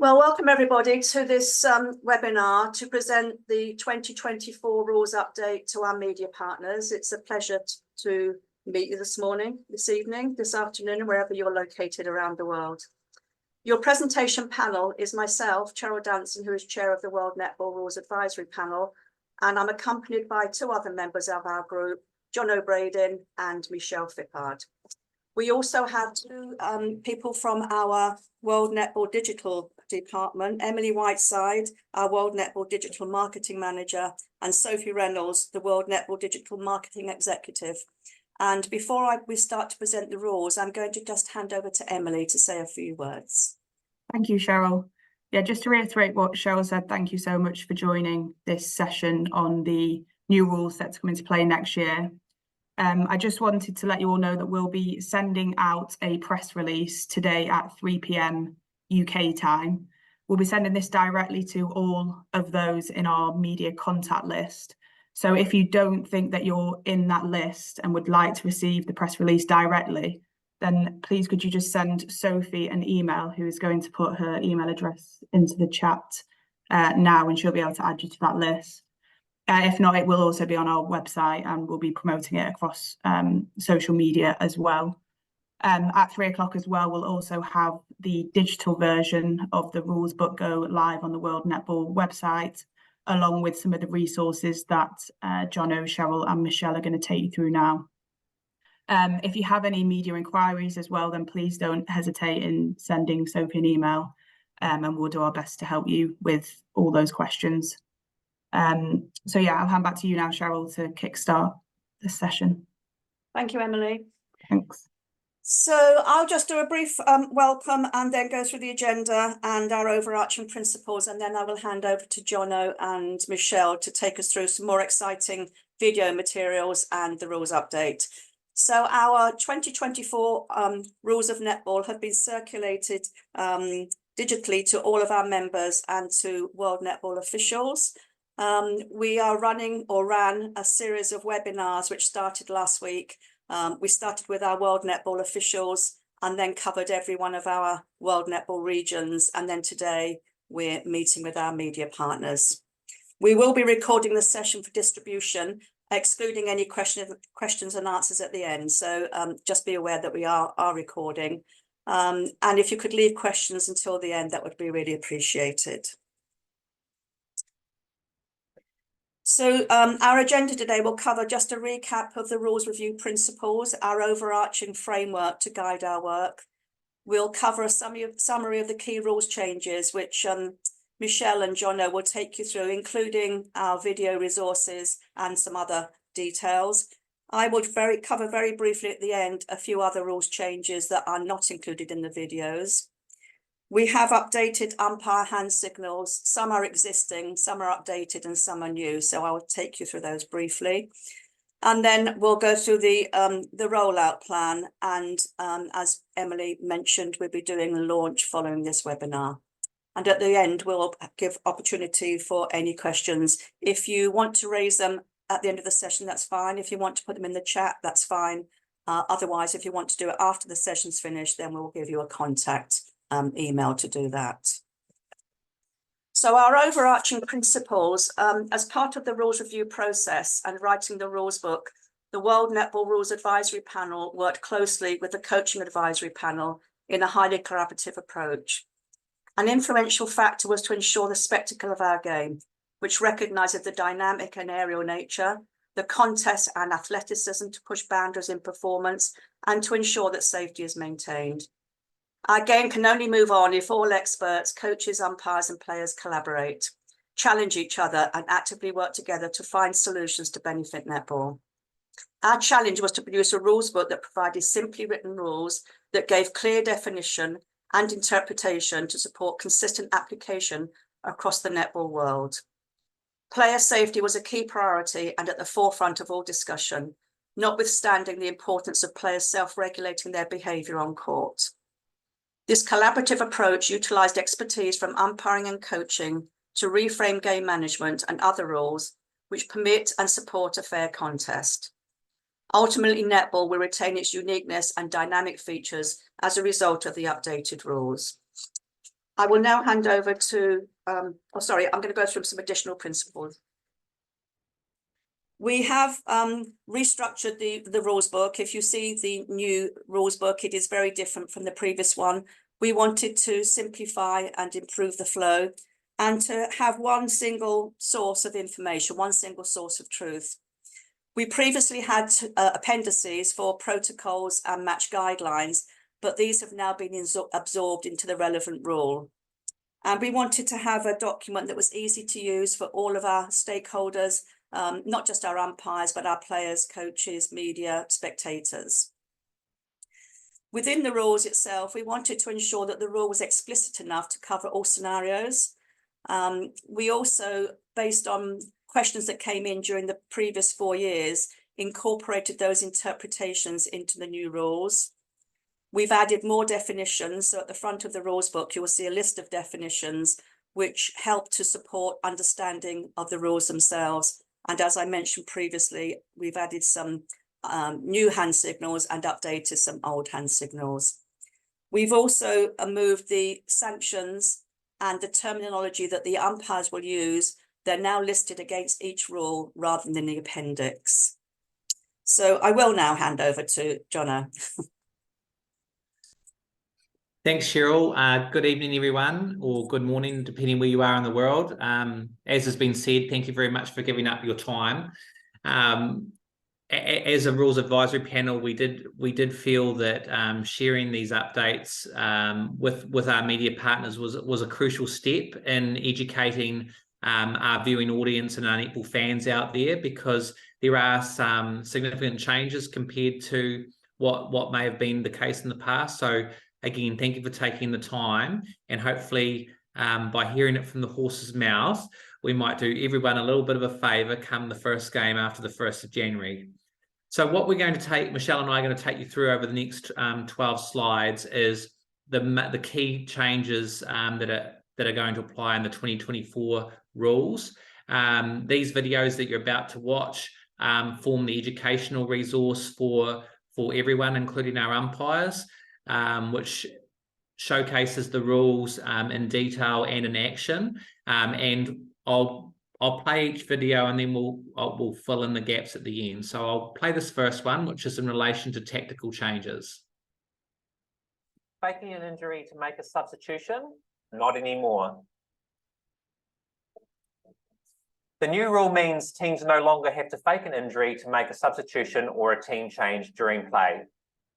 Well, welcome everybody to this webinar to present the 2024 rules update to our media partners. It's a pleasure to meet you this morning, this evening, this afternoon, wherever you're located around the world. Your presentation panel is myself, Cheryl Danson, who is chair of the World Netball Rules Advisory Panel, and I'm accompanied by two other members of our group, John O'Bradin and Michelle Fippard. We also have two people from our World Netball Digital Department, Emily Whiteside, our World Netball Digital Marketing Manager, and Sophie Reynolds, the World Netball Digital Marketing Executive. And before we start to present the rules, I'm going to just hand over to Emily to say a few words. Thank you, Cheryl. Yeah, just to reiterate what Cheryl said, thank you so much for joining this session on the new rules set to come into play next year. I just wanted to let you all know that we'll be sending out a press release today at 3 p.m. UK time. We'll be sending this directly to all of those in our media contact list. So if you don't think that you're in that list and would like to receive the press release directly, then please could you just send Sophie an email, who is going to put her email address into the chat now, and she'll be able to add you to that list. If not, it will also be on our website and we'll be promoting it across social media as well. At 3 o'clock as well, we'll also have the digital version of the rules book go live on the World Netball website, along with some of the resources that Jono, Cheryl and Michelle are going to take you through now. If you have any media inquiries as well, then please don't hesitate in sending Sophie an email, and we'll do our best to help you with all those questions. So yeah, I'll hand back to you now, Cheryl, to kickstart this session. Thank you, Emily. Thanks. So I'll just do a brief welcome and then go through the agenda and our overarching principles, and then I will hand over to Jono and Michelle to take us through some more exciting video materials and the rules update. So our 2024 rules of netball have been circulated digitally to all of our members and to World Netball officials. We are running or ran a series of webinars which started last week. We started with our World Netball officials and then covered every one of our World Netball regions. And then today we're meeting with our media partners. We will be recording the session for distribution, excluding any questions and answers at the end. So just be aware that we are recording. And if you could leave questions until the end, that would be really appreciated. So our agenda today will cover just a recap of the rules review principles, our overarching framework to guide our work. We'll cover a summary of the key rules changes, which Michelle and Jono will take you through, including our video resources and some other details. I will cover very briefly at the end a few other rules changes that are not included in the videos. We have updated umpire hand signals. Some are existing, some are updated and some are new. So I will take you through those briefly. And then we'll go through the rollout plan. And as Emily mentioned, we'll be doing a launch following this webinar. And at the end, we'll give opportunity for any questions. If you want to raise them at the end of the session, that's fine. If you want to put them in the chat, that's fine. Otherwise, if you want to do it after the session's finished, then we'll give you a contact email to do that. So our overarching principles, as part of the rules review process and writing the rules book, the World Netball Rules Advisory Panel worked closely with the Coaching Advisory Panel in a highly collaborative approach. An influential factor was to ensure the spectacle of our game, which recognises the dynamic and aerial nature, the contest and athleticism to push boundaries in performance, and to ensure that safety is maintained. Our game can only move on if all experts, coaches, umpires and players collaborate, challenge each other and actively work together to find solutions to benefit netball. Our challenge was to produce a rules book that provided simply written rules that gave clear definition and interpretation to support consistent application across the netball world. Player safety was a key priority and at the forefront of all discussion, notwithstanding the importance of players self-regulating their behaviour on court. This collaborative approach utilised expertise from umpiring and coaching to reframe game management and other rules which permit and support a fair contest. Ultimately, netball will retain its uniqueness and dynamic features as a result of the updated rules. I will now hand over to, I'm going to go through some additional principles. We have restructured the rules book. If you see the new rules book, it is very different from the previous one. We wanted to simplify and improve the flow and to have one single source of information, one single source of truth. We previously had appendices for protocols and match guidelines, but these have now been absorbed into the relevant rule. And we wanted to have a document that was easy to use for all of our stakeholders, not just our umpires, but our players, coaches, media, spectators. Within the rules itself, we wanted to ensure that the rule was explicit enough to cover all scenarios. We also, based on questions that came in during the previous 4 years, incorporated those interpretations into the new rules. We've added more definitions. So at the front of the rules book, you will see a list of definitions which help to support understanding of the rules themselves. And as I mentioned previously, we've added some new hand signals and updated some old hand signals. We've also moved the sanctions and the terminology that the umpires will use. They're now listed against each rule rather than in the appendix. So I will now hand over to Jono. Thanks, Cheryl. Good evening, everyone, or good morning, depending where you are in the world. As has been said, thank you very much for giving up your time. As a rules advisory panel, we did feel that sharing these updates with our media partners was a crucial step in educating our viewing audience and our netball fans out there, because there are some significant changes compared to what may have been the case in the past. So again, thank you for taking the time, and hopefully by hearing it from the horse's mouth, we might do everyone a little bit of a favour come the first game after the 1st of January. So what we're going to take, Michelle and I are going to take you through over the next 12 slides, is the key changes that are going to apply in the 2024 rules. These videos that you're about to watch form the educational resource for everyone, including our umpires, which showcases the rules in detail and in action. And I'll play each video, and then we'll fill in the gaps at the end. So I'll play this first one, which is in relation to tactical changes. Faking an injury to make a substitution? Not anymore. The new rule means teams no longer have to fake an injury to make a substitution or a team change during play.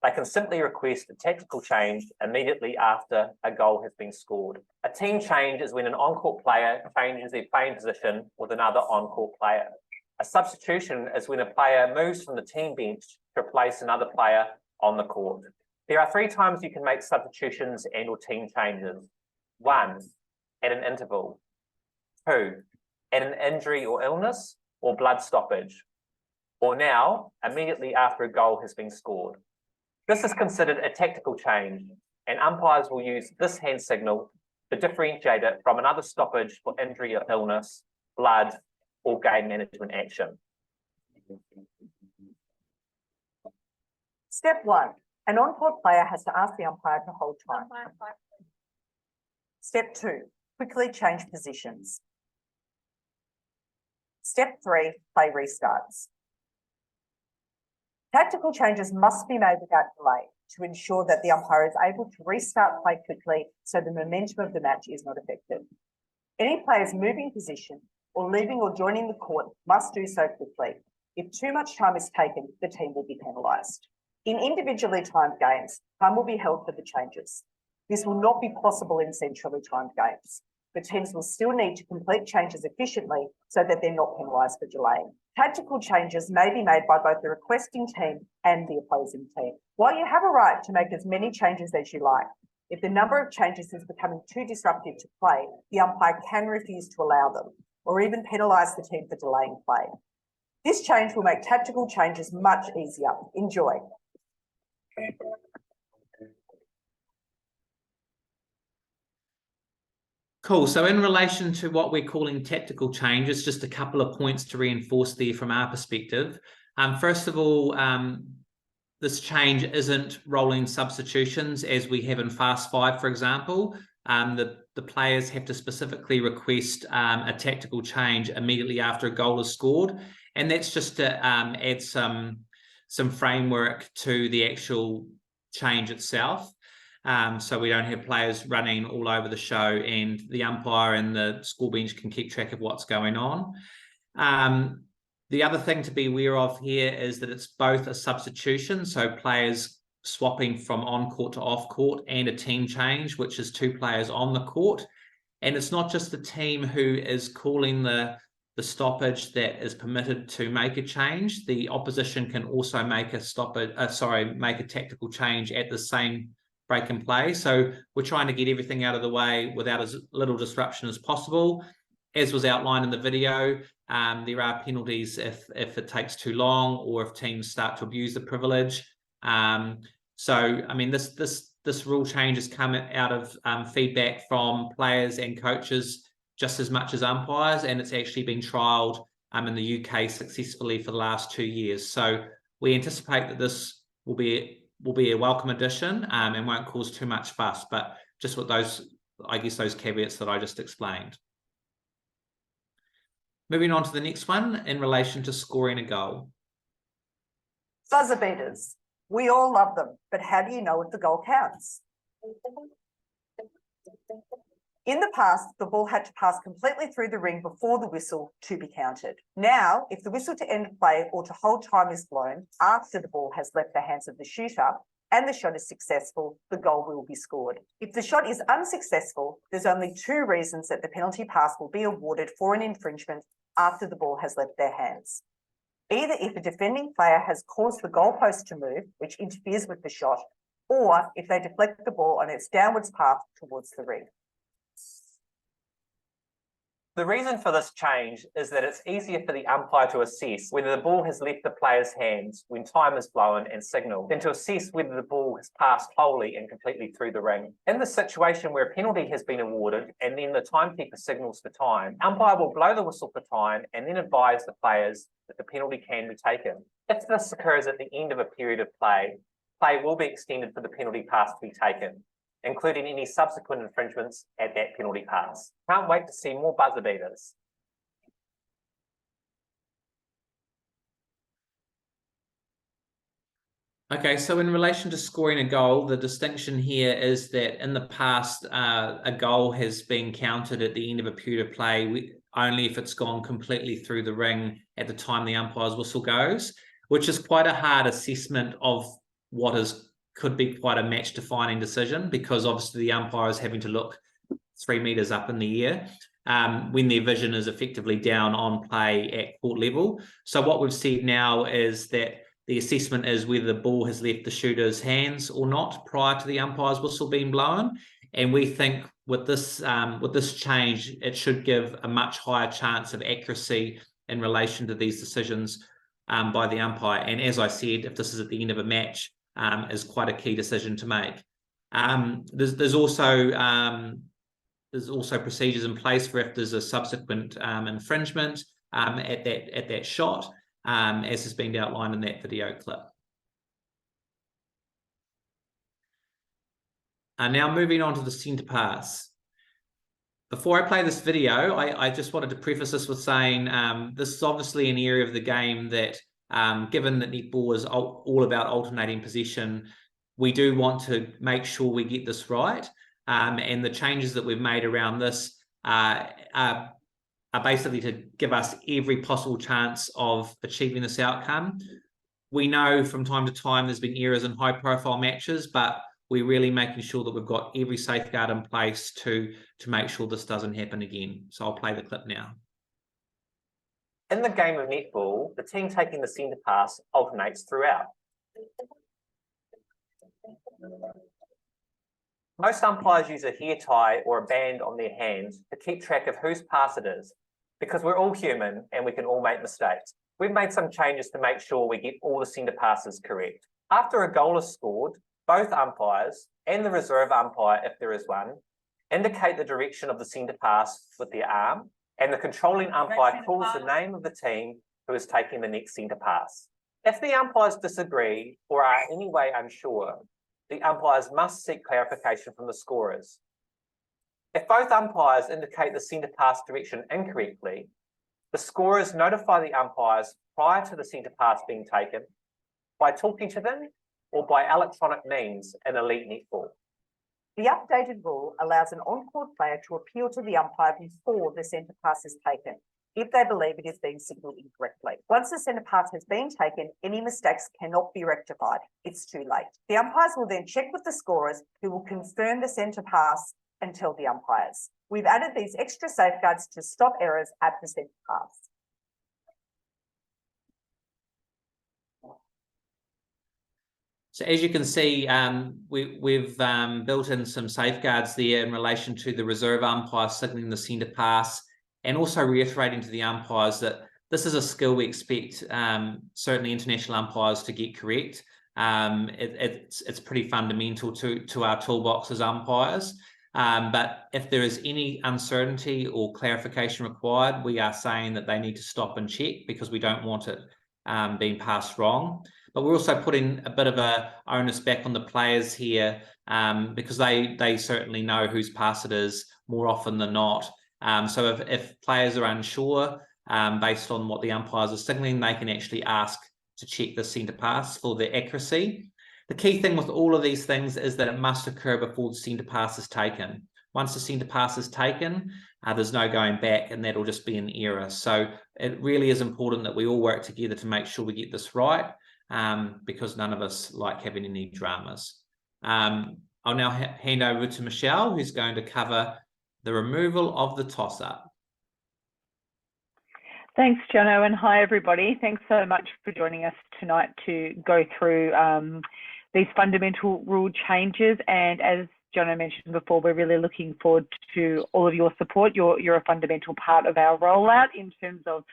They can simply request a tactical change immediately after a goal has been scored. A team change is when an on-court player changes their playing position with another on-court player. A substitution is when a player moves from the team bench to replace another player on the court. There are 3 times you can make substitutions and or team changes. 1, at an interval. 2, at an injury or illness or blood stoppage. Or now, immediately after a goal has been scored. This is considered a tactical change, and umpires will use this hand signal to differentiate it from another stoppage for injury or illness, blood, or game management action. Step 1. An on-court player has to ask the umpire to hold time. Step 2. Quickly change positions. Step 3. Play restarts. Tactical changes must be made without delay to ensure that the umpire is able to restart play quickly so the momentum of the match is not affected. Any players moving position or leaving or joining the court must do so quickly. If too much time is taken, the team will be penalised. In individually timed games, time will be held for the changes. This will not be possible in centrally timed games, but teams will still need to complete changes efficiently so that they're not penalised for delaying. Tactical changes may be made by both the requesting team and the opposing team. While you have a right to make as many changes as you like, if the number of changes is becoming too disruptive to play, the umpire can refuse to allow them, or even penalise the team for delaying play. This change will make tactical changes much easier. Enjoy. Cool. So in relation to what we're calling tactical changes, just a couple of points to reinforce there from our perspective. First of all, this change isn't rolling substitutions as we have in Fast 5, for example. the players have to specifically request a tactical change immediately after a goal is scored, and that's just to add some framework to the actual change itself. So we don't have players running all over the show, and the umpire and the score bench can keep track of what's going on. The other thing to be aware of here is that it's both a substitution, so players swapping from on court to off court, and a team change, which is 2 players on the court. And it's not just the team who is calling the stoppage that is permitted to make a change. The opposition can also make a make a tactical change at the same break and play. So we're trying to get everything out of the way without as little disruption as possible. As was outlined in the video, there are penalties if it takes too long, or if teams start to abuse the privilege. So, I mean, this rule change has come out of feedback from players and coaches just as much as umpires, and it's actually been trialled in the UK successfully for the last 2 years. So we anticipate that this will be a welcome addition and won't cause too much fuss, but just with those caveats that I just explained. Moving on to the next one in relation to scoring a goal. Buzzer beaters. We all love them, but how do you know if the goal counts? In the past, the ball had to pass completely through the ring before the whistle to be counted. Now, if the whistle to end play or to hold time is blown after the ball has left the hands of the shooter and the shot is successful, the goal will be scored. If the shot is unsuccessful, there's only 2 reasons that the penalty pass will be awarded for an infringement after the ball has left their hands. Either if a defending player has caused the goalpost to move, which interferes with the shot, or if they deflect the ball on its downwards path towards the ring. The reason for this change is that it's easier for the umpire to assess whether the ball has left the player's hands when time is blown and signalled than to assess whether the ball has passed wholly and completely through the ring. In the situation where a penalty has been awarded and then the timekeeper signals for time, umpire will blow the whistle for time and then advise the players that the penalty can be taken. If this occurs at the end of a period of play, play will be extended for the penalty pass to be taken, including any subsequent infringements at that penalty pass. Can't wait to see more buzzer beaters. Okay, so in relation to scoring a goal, the distinction here is that in the past, a goal has been counted at the end of a period of play only if it's gone completely through the ring at the time the umpire's whistle goes, which is quite a hard assessment of what could be quite a match-defining decision, because obviously the umpire is having to look 3 meters up in the air when their vision is effectively down on play at court level. So what we've said now is that the assessment is whether the ball has left the shooter's hands or not prior to the umpire's whistle being blown. And we think with this change, it should give a much higher chance of accuracy in relation to these decisions by the umpire. And as I said, if this is at the end of a match, is quite a key decision to make. There's also procedures in place for if there's a subsequent infringement at that shot, as has been outlined in that video clip. Now moving on to the centre pass. Before I play this video, I just wanted to preface this with saying this is obviously an area of the game that, given that netball is all about alternating possession, we do want to make sure we get this right. And the changes that we've made around this are basically to give us every possible chance of achieving this outcome. We know from time to time there's been errors in high-profile matches, but we're really making sure that we've got every safeguard in place to make sure this doesn't happen again. So I'll play the clip now. In the game of netball, the team taking the centre pass alternates throughout. Most umpires use a hair tie or a band on their hands to keep track of whose pass it is, because we're all human and we can all make mistakes. We've made some changes to make sure we get all the centre passes correct. After a goal is scored, both umpires and the reserve umpire, if there is one, indicate the direction of the centre pass with their arm, and the controlling umpire calls the name of the team who is taking the next centre pass. If the umpires disagree or are in any way unsure, the umpires must seek clarification from the scorers. If both umpires indicate the centre pass direction incorrectly, the scorers notify the umpires prior to the centre pass being taken by talking to them or by electronic means in elite netball. The updated rule allows an on-court player to appeal to the umpire before the centre pass is taken, if they believe it is being signalled incorrectly. Once the centre pass has been taken, any mistakes cannot be rectified. It's too late. The umpires will then check with the scorers, who will confirm the centre pass and tell the umpires. We've added these extra safeguards to stop errors at the centre pass. So as you can see, we've built in some safeguards there in relation to the reserve umpire signalling the centre pass, and also reiterating to the umpires that this is a skill we expect certainly international umpires to get correct. It's pretty fundamental to our toolbox as umpires. But if there is any uncertainty or clarification required, we are saying that they need to stop and check, because we don't want it being passed wrong. But we're also putting a bit of a onus back on the players here, because they certainly know whose pass it is more often than not. So if players are unsure based on what the umpires are signalling, they can actually ask to check the centre pass for their accuracy. The key thing with all of these things is that it must occur before the centre pass is taken. Once the centre pass is taken, there's no going back, and that'll just be an error. So it really is important that we all work together to make sure we get this right, because none of us like having any dramas. I'll now hand over to Michelle, who's going to cover the removal of the toss-up. Thanks, Jono, and hi, everybody. Thanks so much for joining us tonight to go through these fundamental rule changes. And as Jono mentioned before, we're really looking forward to all of your support. You're a fundamental part of our rollout in terms of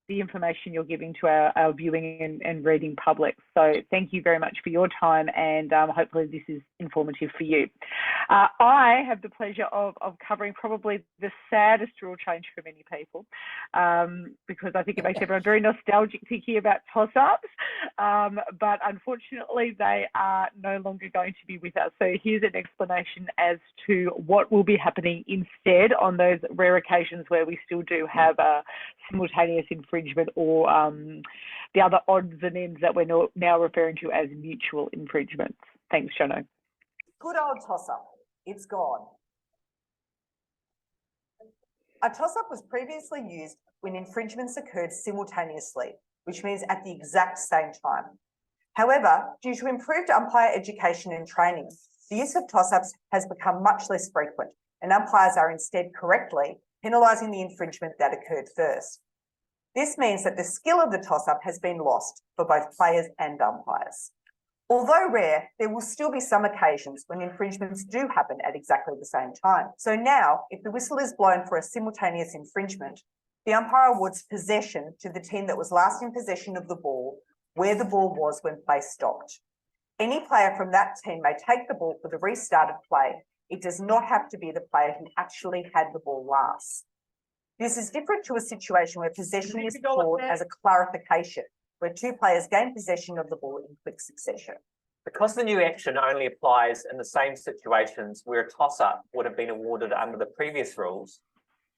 the information you're giving to our viewing and reading public. So thank you very much for your time, and hopefully this is informative for you. I have the pleasure of covering probably the saddest rule change for many people, because I think it makes everyone very nostalgic to hear about toss-ups, but unfortunately they are no longer going to be with us. So here's an explanation as to what will be happening instead on those rare occasions where we still do have a simultaneous infringement, or the other odds and ends that we're now referring to as mutual infringements. Thanks, Jono. Good old toss-up. It's gone. A toss-up was previously used when infringements occurred simultaneously, which means at the exact same time. However, due to improved umpire education and training, the use of toss-ups has become much less frequent, and umpires are instead correctly penalising the infringement that occurred first. This means that the skill of the toss-up has been lost for both players and umpires. Although rare, there will still be some occasions when infringements do happen at exactly the same time. So now, if the whistle is blown for a simultaneous infringement, the umpire awards possession to the team that was last in possession of the ball, where the ball was when play stopped. Any player from that team may take the ball for the restart of play. It does not have to be the player who actually had the ball last. This is different to a situation where possession is called as a clarification, where two players gain possession of the ball in quick succession. Because the new action only applies in the same situations where a toss-up would have been awarded under the previous rules,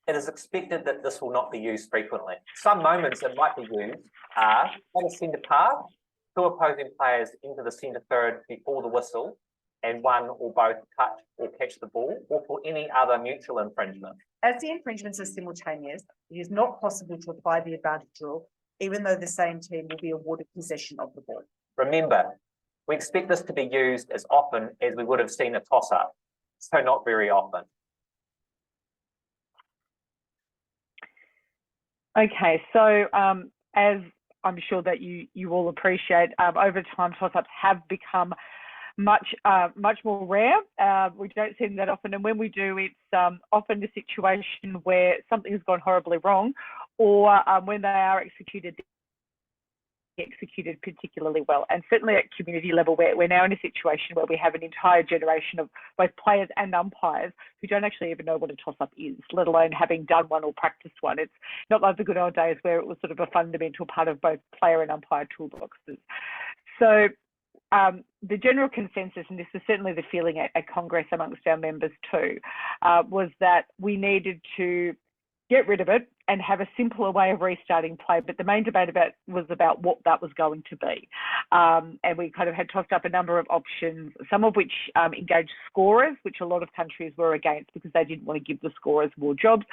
it is expected that this will not be used frequently. Some moments it might be used are at a centre pass, two opposing players into the centre third before the whistle, and one or both touch or catch the ball, or for any other mutual infringement. As the infringements are simultaneous, it is not possible to apply the advantage rule, even though the same team will be awarded possession of the ball. Remember, we expect this to be used as often as we would have seen a toss-up, so not very often. Okay, so as I'm sure that you all appreciate, over time toss-ups have become much more rare. We don't see them that often, and when we do, it's often a situation where something has gone horribly wrong, or when they are executed particularly well. And certainly at community level, we're now in a situation where we have an entire generation of both players and umpires who don't actually even know what a toss-up is, let alone having done one or practiced one. It's not like the good old days where it was sort of a fundamental part of both player and umpire toolboxes. So the general consensus, and this was certainly the feeling at Congress amongst our members too, was that we needed to get rid of it and have a simpler way of restarting play. But the main debate was about what that was going to be. And we kind of had tossed up a number of options, some of which engaged scorers, which a lot of countries were against because they didn't want to give the scorers more jobs.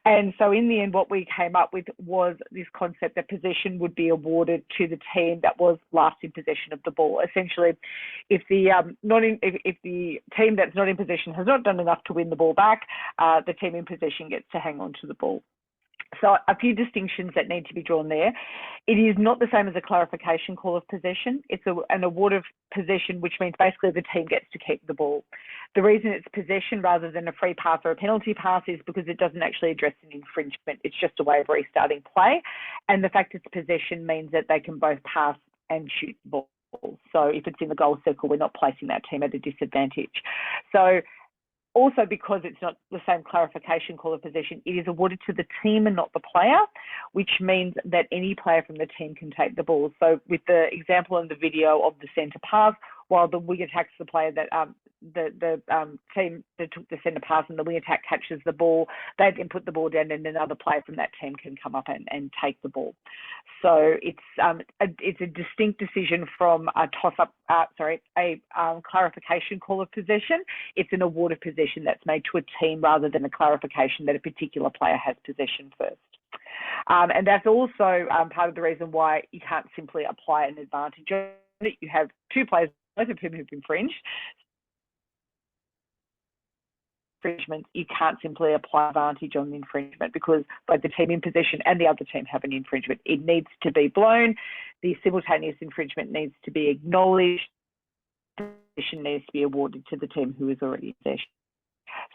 And so in the end, what we came up with was this concept that possession would be awarded to the team that was last in possession of the ball. Essentially, if the if the team that's not in possession has not done enough to win the ball back, the team in possession gets to hang on to the ball. So a few distinctions that need to be drawn there. It is not the same as a clarification call of possession. It's an award of possession, which means basically the team gets to keep the ball. The reason it's possession rather than a free pass or a penalty pass is because it doesn't actually address an infringement. It's just a way of restarting play. And the fact it's possession means that they can both pass and shoot the ball. So if it's in the goal circle, we're not placing that team at a disadvantage. So also, because it's not the same clarification call of possession, it is awarded to the team and not the player, which means that any player from the team can take the ball. So with the example in the video of the centre pass, while the wing attacks the player that the team that took the centre pass and the wing attack catches the ball, they then put the ball down and another player from that team can come up and take the ball. So it's a distinct decision from a toss-up, clarification call of possession. It's an award of possession that's made to a team rather than a clarification that a particular player has possession first. And that's also part of the reason why you can't simply apply an advantage. You have two players, both of whom have infringed. Infringement, you can't simply apply advantage on the infringement because both the team in possession and the other team have an infringement. It needs to be blown. The simultaneous infringement needs to be acknowledged. Possession needs to be awarded to the team who is already in possession.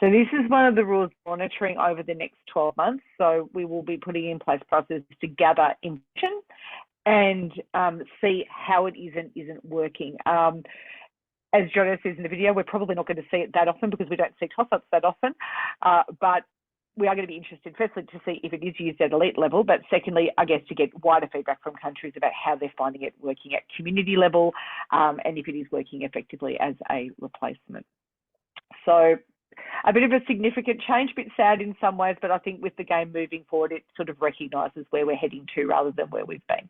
So this is one of the rules monitoring over the next 12 months. So we will be putting in place processes to gather information and see how it isn't working. As Jono says in the video, we're probably not going to see it that often because we don't see toss-ups that often, but we are going to be interested, firstly, to see if it is used at elite level, but secondly, I guess, to get wider feedback from countries about how they're finding it working at community level and if it is working effectively as a replacement. So a bit of a significant change, a bit sad in some ways, but I think with the game moving forward, it sort of recognises where we're heading to rather than where we've been.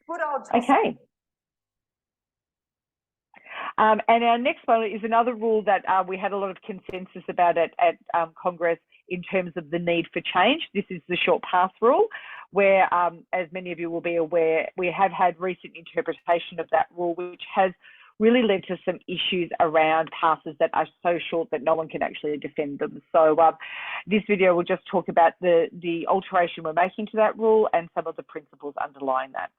Good old toss-up. Okay. And our next one is another rule that we had a lot of consensus about at Congress in terms of the need for change. This is the short pass rule, where, as many of you will be aware, we have had recent interpretation of that rule, which has really led to some issues around passes that are so short that no one can actually defend them. So this video will just talk about the alteration we're making to that rule and some of the principles underlying that.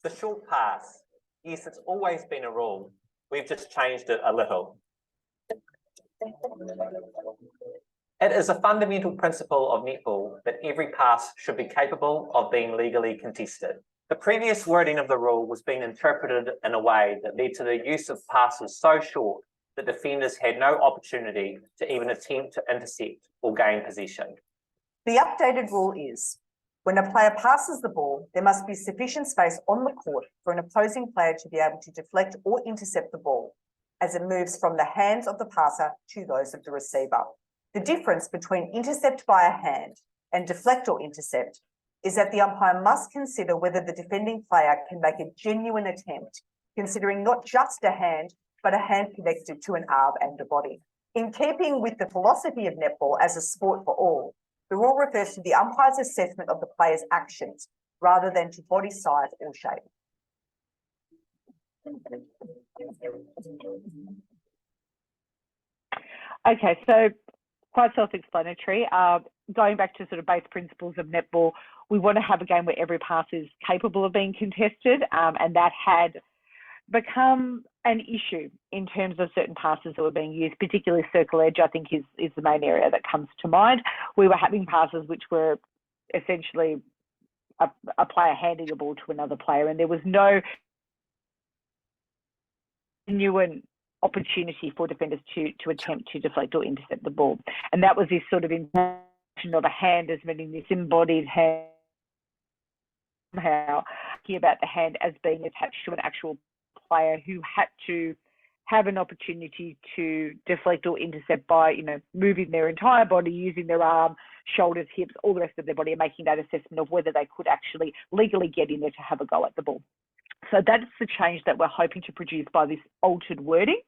The short pass. Yes, it's always been a rule. We've just changed it a little. It is a fundamental principle of netball that every pass should be capable of being legally contested. The previous wording of the rule was being interpreted in a way that led to the use of passes so short that defenders had no opportunity to even attempt to intercept or gain possession. The updated rule is, when a player passes the ball, there must be sufficient space on the court for an opposing player to be able to deflect or intercept the ball as it moves from the hands of the passer to those of the receiver. The difference between intercept by a hand and deflect or intercept is that the umpire must consider whether the defending player can make a genuine attempt, considering not just a hand, but a hand connected to an arm and a body. In keeping with the philosophy of netball as a sport for all, the rule refers to the umpire's assessment of the player's actions rather than to body size or shape. Okay, so quite self-explanatory. Going back to sort of base principles of netball, we want to have a game where every pass is capable of being contested, and that had become an issue in terms of certain passes that were being used, particularly circle edge, I think is the main area that comes to mind. We were having passes which were essentially a player handing a ball to another player, and there was no genuine opportunity for defenders to attempt to deflect or intercept the ball. And that was this sort of intention of a hand as meaning this embodied hand somehow hear about the hand as being attached to an actual player who had to have an opportunity to deflect or intercept by, moving their entire body, using their arm, shoulders, hips, all the rest of their body, and making that assessment of whether they could actually legally get in there to have a go at the ball. So that's the change that we're hoping to produce by this altered wording.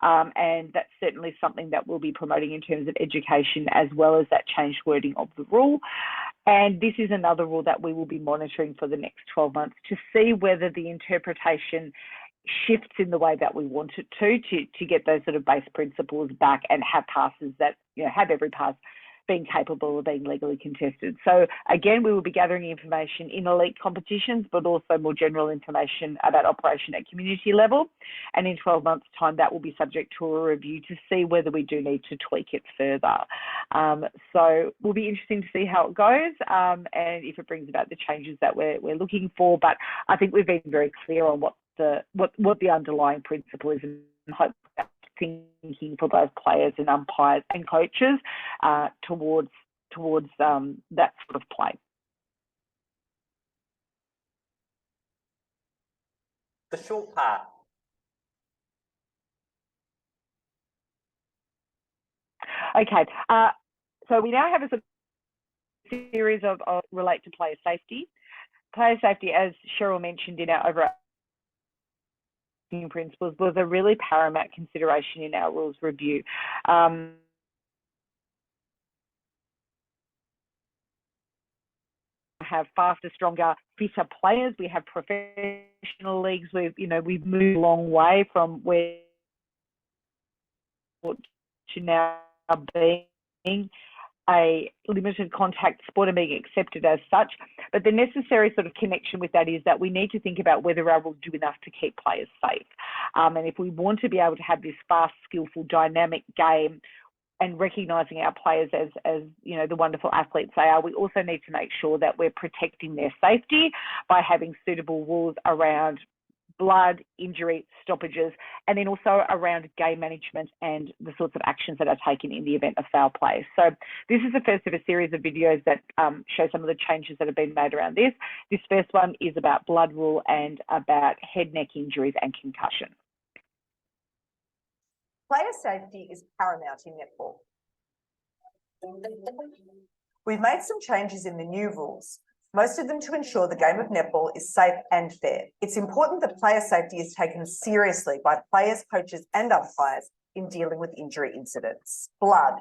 And that's certainly something that we'll be promoting in terms of education, as well as that changed wording of the rule. And this is another rule that we will be monitoring for the next 12 months to see whether the interpretation shifts in the way that we want it to get those sort of base principles back and have passes that, have every pass being capable of being legally contested. So again, we will be gathering information in elite competitions, but also more general information about operation at community level. And in 12 months' time, that will be subject to a review to see whether we do need to tweak it further. So will be interesting to see how it goes and if it brings about the changes that we're looking for. But I think we've been very clear on what the underlying principle is, and hope that thinking for both players and umpires and coaches towards that sort of play. The short part. Okay, so we now have a sort of series of relate to player safety. Player safety, as Cheryl mentioned in our overarching principles, was a really paramount consideration in our rules review. Have faster, stronger, fitter players. We have professional leagues. We've moved a long way from where to now being a limited contact sport and being accepted as such. But the necessary sort of connection with that is that we need to think about whether our rules do enough to keep players safe. And if we want to be able to have this fast, skillful, dynamic game and recognising our players as the wonderful athletes they are, we also need to make sure that we're protecting their safety by having suitable rules around blood, injury, stoppages, and then also around game management and the sorts of actions that are taken in the event of foul play. So this is the first of a series of videos that show some of the changes that have been made around this. This first one is about blood rule and about head, neck injuries and concussion. Player safety is paramount in netball. We've made some changes in the new rules, most of them to ensure the game of netball is safe and fair. It's important that player safety is taken seriously by players, coaches and umpires in dealing with injury incidents. Blood.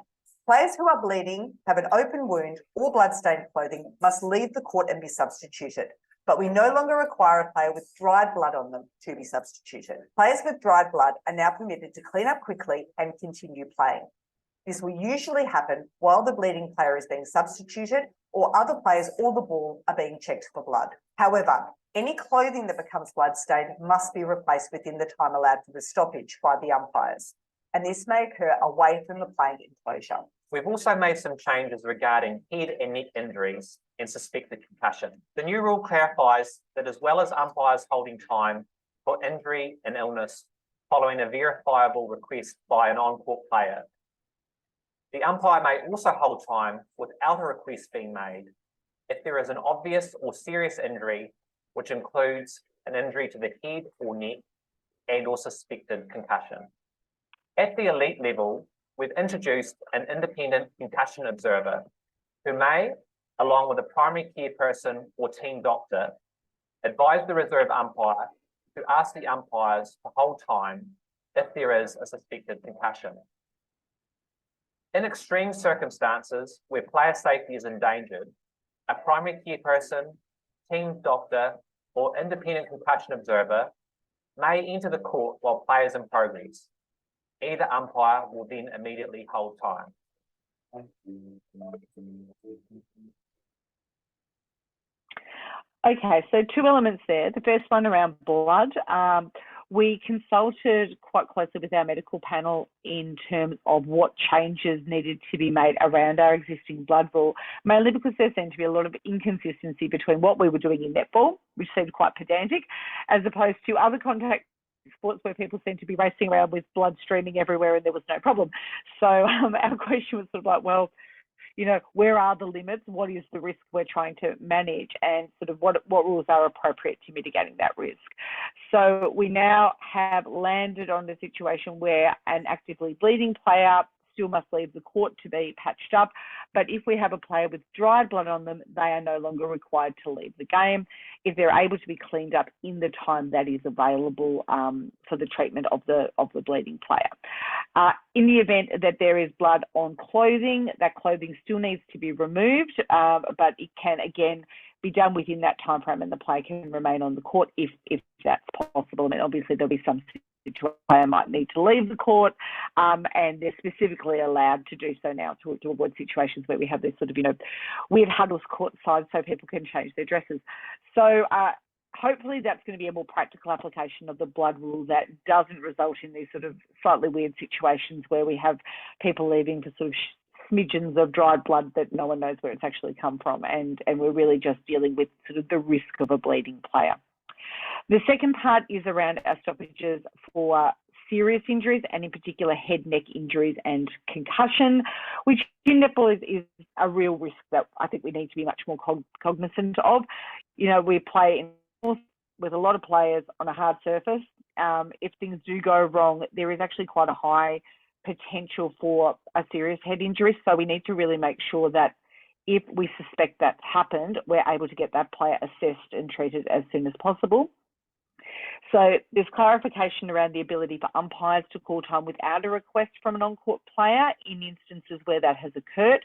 Players who are bleeding, have an open wound or blood-stained clothing must leave the court and be substituted. But we no longer require a player with dried blood on them to be substituted. Players with dried blood are now permitted to clean up quickly and continue playing. This will usually happen while the bleeding player is being substituted or other players or the ball are being checked for blood. However, any clothing that becomes blood-stained must be replaced within the time allowed for the stoppage by the umpires, and this may occur away from the playing enclosure. We've also made some changes regarding head and neck injuries and suspected concussion. The new rule clarifies that as well as umpires holding time for injury and illness following a verifiable request by an on-court player, the umpire may also hold time without a request being made if there is an obvious or serious injury, which includes an injury to the head or neck and or suspected concussion. At the elite level, we've introduced an independent concussion observer who may, along with a primary care person or team doctor, advise the reserve umpire to ask the umpires to hold time if there is a suspected concussion. In extreme circumstances where player safety is endangered, a primary care person, team doctor, or independent concussion observer may enter the court while play is in progress. Either umpire will then immediately hold time. Okay, so two elements there. The first one around blood. We consulted quite closely with our medical panel in terms of what changes needed to be made around our existing blood rule, mainly because there seemed to be a lot of inconsistency between what we were doing in netball, which seemed quite pedantic, as opposed to other contact sports where people seem to be racing around with blood streaming everywhere and there was no problem. So our question was sort of like, well, where are the limits? What is the risk we're trying to manage, and sort of what rules are appropriate to mitigating that risk? So we now have landed on the situation where an actively bleeding player still must leave the court to be patched up. But if we have a player with dried blood on them, they are no longer required to leave the game if they're able to be cleaned up in the time that is available for the treatment of the bleeding player. In the event that there is blood on clothing, that clothing still needs to be removed, but it can again be done within that time frame, and the player can remain on the court if that's possible. I mean, obviously there'll be some situation player might need to leave the court, and they're specifically allowed to do so now to avoid situations where we have this sort of weird huddles courtside so people can change their dresses. So hopefully that's going to be a more practical application of the blood rule that doesn't result in these sort of slightly weird situations where we have people leaving for sort of smidgens of dried blood that no one knows where it's actually come from, and we're really just dealing with sort of the risk of a bleeding player. The second part is around our stoppages for serious injuries, and in particular head, neck injuries and concussion, which in netball is a real risk that I think we need to be much more cognizant of. We play with a lot of players on a hard surface. If things do go wrong, there is actually quite a high potential for a serious head injury. So we need to really make sure that if we suspect that's happened, we're able to get that player assessed and treated as soon as possible. So there's clarification around the ability for umpires to call time without a request from an on-court player in instances where that has occurred.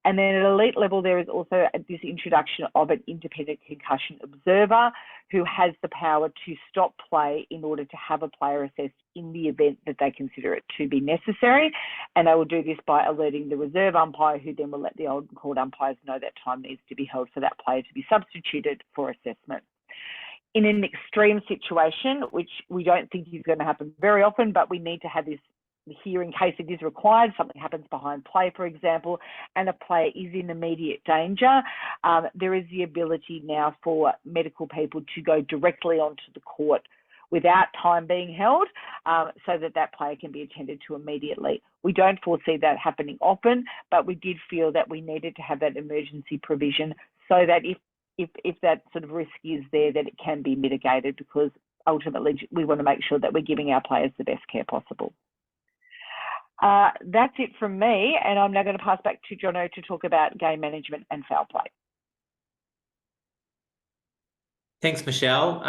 And then at elite level, there is also this introduction of an independent concussion observer who has the power to stop play in order to have a player assessed in the event that they consider it to be necessary. And they will do this by alerting the reserve umpire, who then will let the on-court umpires know that time needs to be held for that player to be substituted for assessment. In an extreme situation, which we don't think is going to happen very often, but we need to have this here in case it is required, something happens behind play, for example, and a player is in immediate danger, there is the ability now for medical people to go directly onto the court without time being held, so that player can be attended to immediately. We don't foresee that happening often, but we did feel that we needed to have that emergency provision so that if that sort of risk is there, that it can be mitigated, because ultimately we want to make sure that we're giving our players the best care possible. That's it from me, and I'm now going to pass back to Jono to talk about game management and foul play. Thanks, Michelle.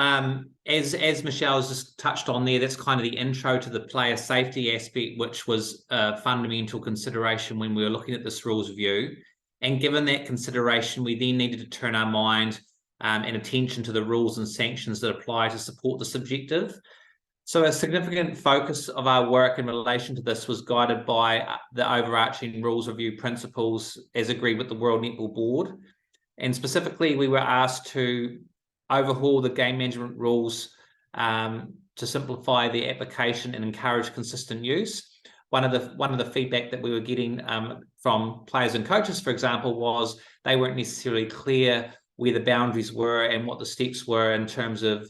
As Michelle has just touched on there, that's kind of the intro to the player safety aspect, which was a fundamental consideration when we were looking at this rules review. And given that consideration, we then needed to turn our mind and attention to the rules and sanctions that apply to support this objective. So a significant focus of our work in relation to this was guided by the overarching rules review principles as agreed with the World Netball Board. And specifically, we were asked to overhaul the game management rules to simplify their application and encourage consistent use. One of the feedback that we were getting from players and coaches, for example, was they weren't necessarily clear where the boundaries were and what the steps were in terms of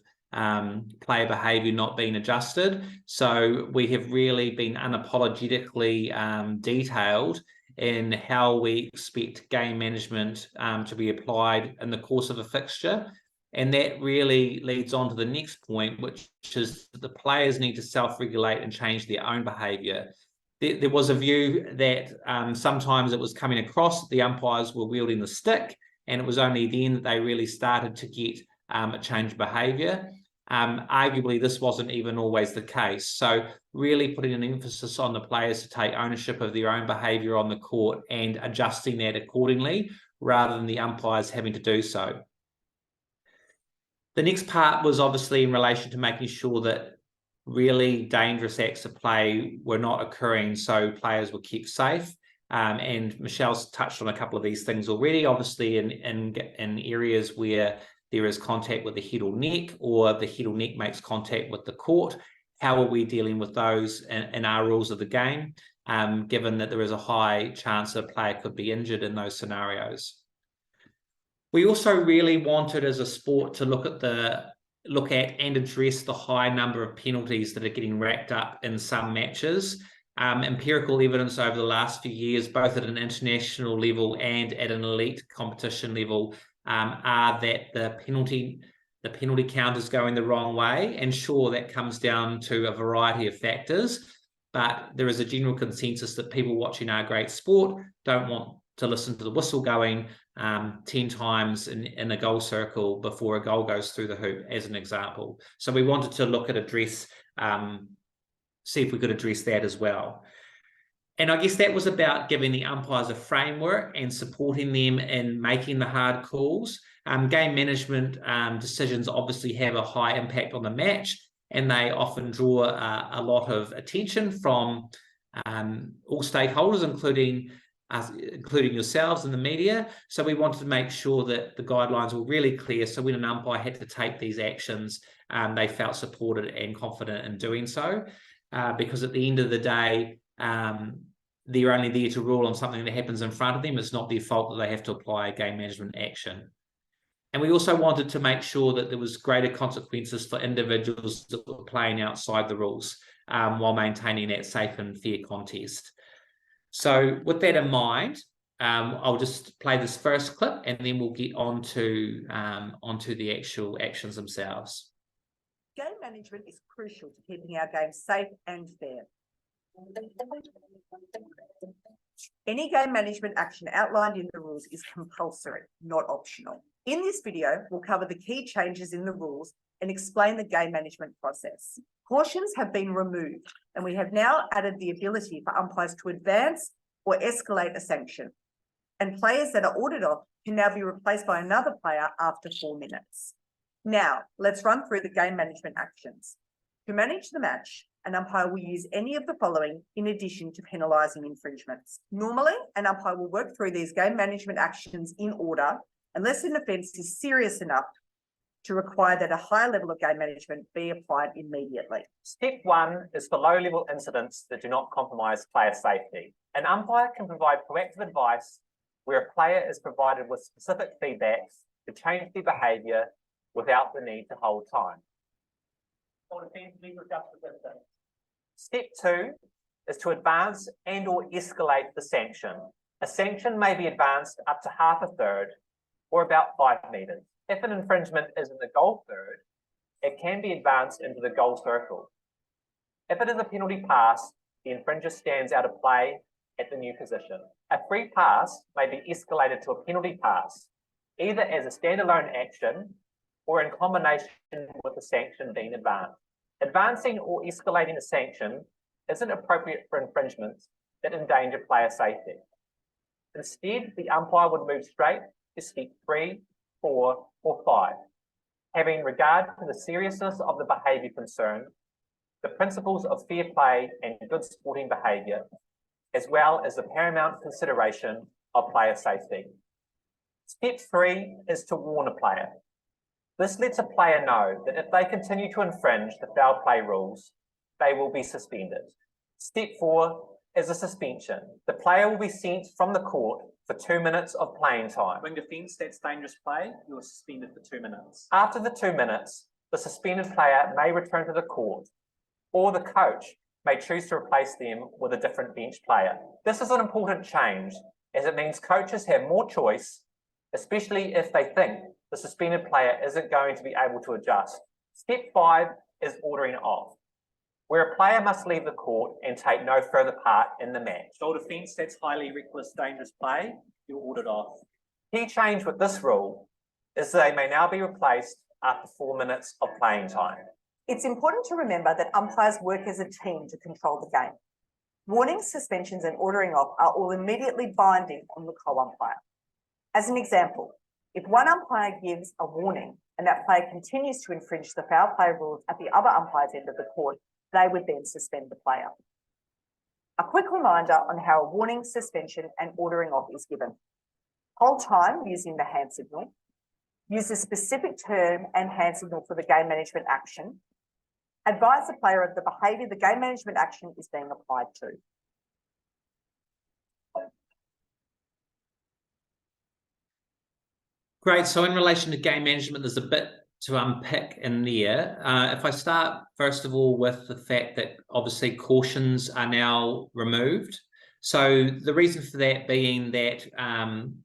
player behaviour not being adjusted. So we have really been unapologetically detailed in how we expect game management to be applied in the course of a fixture. And that really leads on to the next point, which is that the players need to self-regulate and change their own behaviour. There was a view that sometimes it was coming across that the umpires were wielding the stick, and it was only then that they really started to get a change of behaviour. Arguably, this wasn't even always the case. So really putting an emphasis on the players to take ownership of their own behaviour on the court and adjusting that accordingly, rather than the umpires having to do so. The next part was obviously in relation to making sure that really dangerous acts of play were not occurring, so players were kept safe. And Michelle's touched on a couple of these things already. Obviously, in areas where there is contact with the head or neck, or the head or neck makes contact with the court, how are we dealing with those in our rules of the game, given that there is a high chance a player could be injured in those scenarios. We also really wanted as a sport to look at and address the high number of penalties that are getting racked up in some matches. empirical evidence over the last few years, both at an international level and at an elite competition level, are that the penalty count is going the wrong way. And sure, that comes down to a variety of factors, but there is a general consensus that people watching our great sport don't want to listen to the whistle going 10 times in a goal circle before a goal goes through the hoop, as an example. So we wanted to look at see if we could address that as well. And I guess that was about giving the umpires a framework and supporting them in making the hard calls. Game management decisions obviously have a high impact on the match, and they often draw a lot of attention from all stakeholders, including yourselves and the media. So we wanted to make sure that the guidelines were really clear, so when an umpire had to take these actions, they felt supported and confident in doing so. Because at the end of the day, they're only there to rule on something that happens in front of them. It's not their fault that they have to apply a game management action. And we also wanted to make sure that there was greater consequences for individuals that were playing outside the rules while maintaining that safe and fair contest. So with that in mind, I'll just play this first clip and then we'll get onto the actual actions themselves. Game management is crucial to keeping our game safe and fair. Any game management action outlined in the rules is compulsory, not optional. In this video, we'll cover the key changes in the rules and explain the game management process. Cautions have been removed, and we have now added the ability for umpires to advance or escalate a sanction. And players that are ordered off can now be replaced by another player after 4 minutes. Now, let's run through the game management actions. To manage the match, an umpire will use any of the following in addition to penalising infringements. Normally, an umpire will work through these game management actions in order, unless an offence is serious enough to require that a higher level of game management be applied immediately. Step 1 is for low-level incidents that do not compromise player safety. An umpire can provide proactive advice where a player is provided with specific feedbacks to change their behaviour without the need to hold time. Step 2 is to advance and or escalate the sanction. A sanction may be advanced up to half a third or about 5 metres. If an infringement is in the goal third, it can be advanced into the goal circle. If it is a penalty pass, the infringer stands out of play at the new position. A free pass may be escalated to a penalty pass, either as a standalone action or in combination with the sanction being advanced. Advancing or escalating a sanction isn't appropriate for infringements that endanger player safety. Instead, the umpire would move straight to step 3, 4, or 5, having regard to the seriousness of the behaviour concerned, the principles of fair play and good sporting behaviour, as well as the paramount consideration of player safety. Step 3 is to warn a player. This lets a player know that if they continue to infringe the foul play rules, they will be suspended. Step 4 is a suspension. The player will be sent from the court for 2 minutes of playing time. When defence, that's dangerous play, you are suspended for 2 minutes. After the 2 minutes, the suspended player may return to the court, or the coach may choose to replace them with a different bench player. This is an important change, as it means coaches have more choice, especially if they think the suspended player isn't going to be able to adjust. Step 5 is ordering off, where a player must leave the court and take no further part in the match. Goal defence, that's highly reckless, dangerous play, you're ordered off. Key change with this rule is they may now be replaced after 4 minutes of playing time. It's important to remember that umpires work as a team to control the game. Warnings, suspensions, and ordering off are all immediately binding on the co-umpire. As an example, if one umpire gives a warning and that player continues to infringe the foul play rules at the other umpire's end of the court, they would then suspend the player. A quick reminder on how a warning, suspension, and ordering off is given. Hold time using the hand signal. Use a specific term and hand signal for the game management action. Advise the player of the behaviour the game management action is being applied to. Great. So in relation to game management, there's a bit unpick in there. If I start, first of all, with the fact that obviously cautions are now removed. So the reason for that being that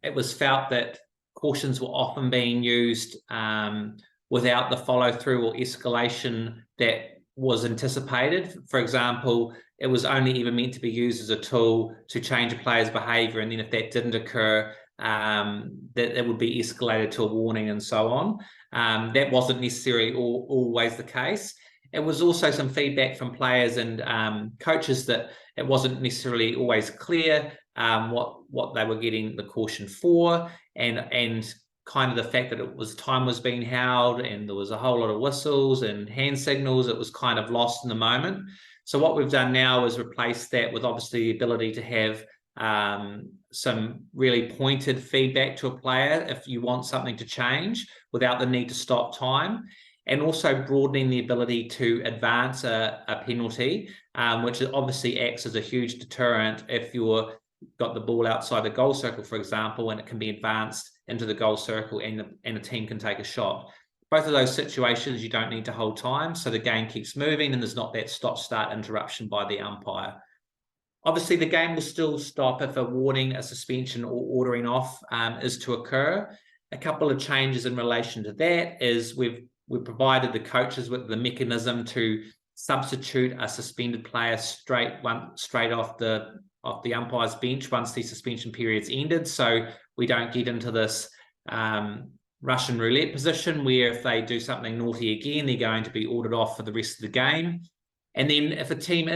it was felt that cautions were often being used without the follow-through or escalation that was anticipated. For example, it was only ever meant to be used as a tool to change a player's behaviour, and then if that didn't occur, that it would be escalated to a warning and so on. That wasn't necessarily always the case. It was also some feedback from players and coaches that it wasn't necessarily always clear what they were getting the caution for, and kind of the fact that time was being held and there was a whole lot of whistles and hand signals. It was kind of lost in the moment. So what we've done now is replace that with obviously the ability to have some really pointed feedback to a player if you want something to change without the need to stop time, and also broadening the ability to advance a penalty, which obviously acts as a huge deterrent if you're got the ball outside the goal circle, for example, and it can be advanced into the goal circle and a team can take a shot. Both of those situations, you don't need to hold time, so the game keeps moving and there's not that stop-start interruption by the umpire. Obviously, the game will still stop if a warning, a suspension, or ordering off is to occur. A couple of changes in relation to that is we've provided the coaches with the mechanism to substitute a suspended player straight off the umpire's bench once the suspension period's ended, so we don't get into this Russian roulette position where if they do something naughty again, they're going to be ordered off for the rest of the game. And then if a team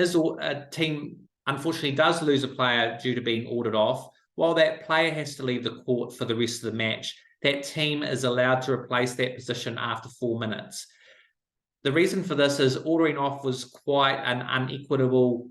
unfortunately does lose a player due to being ordered off, while that player has to leave the court for the rest of the match, that team is allowed to replace that position after 4 minutes. The reason for this is ordering off was quite an unequitable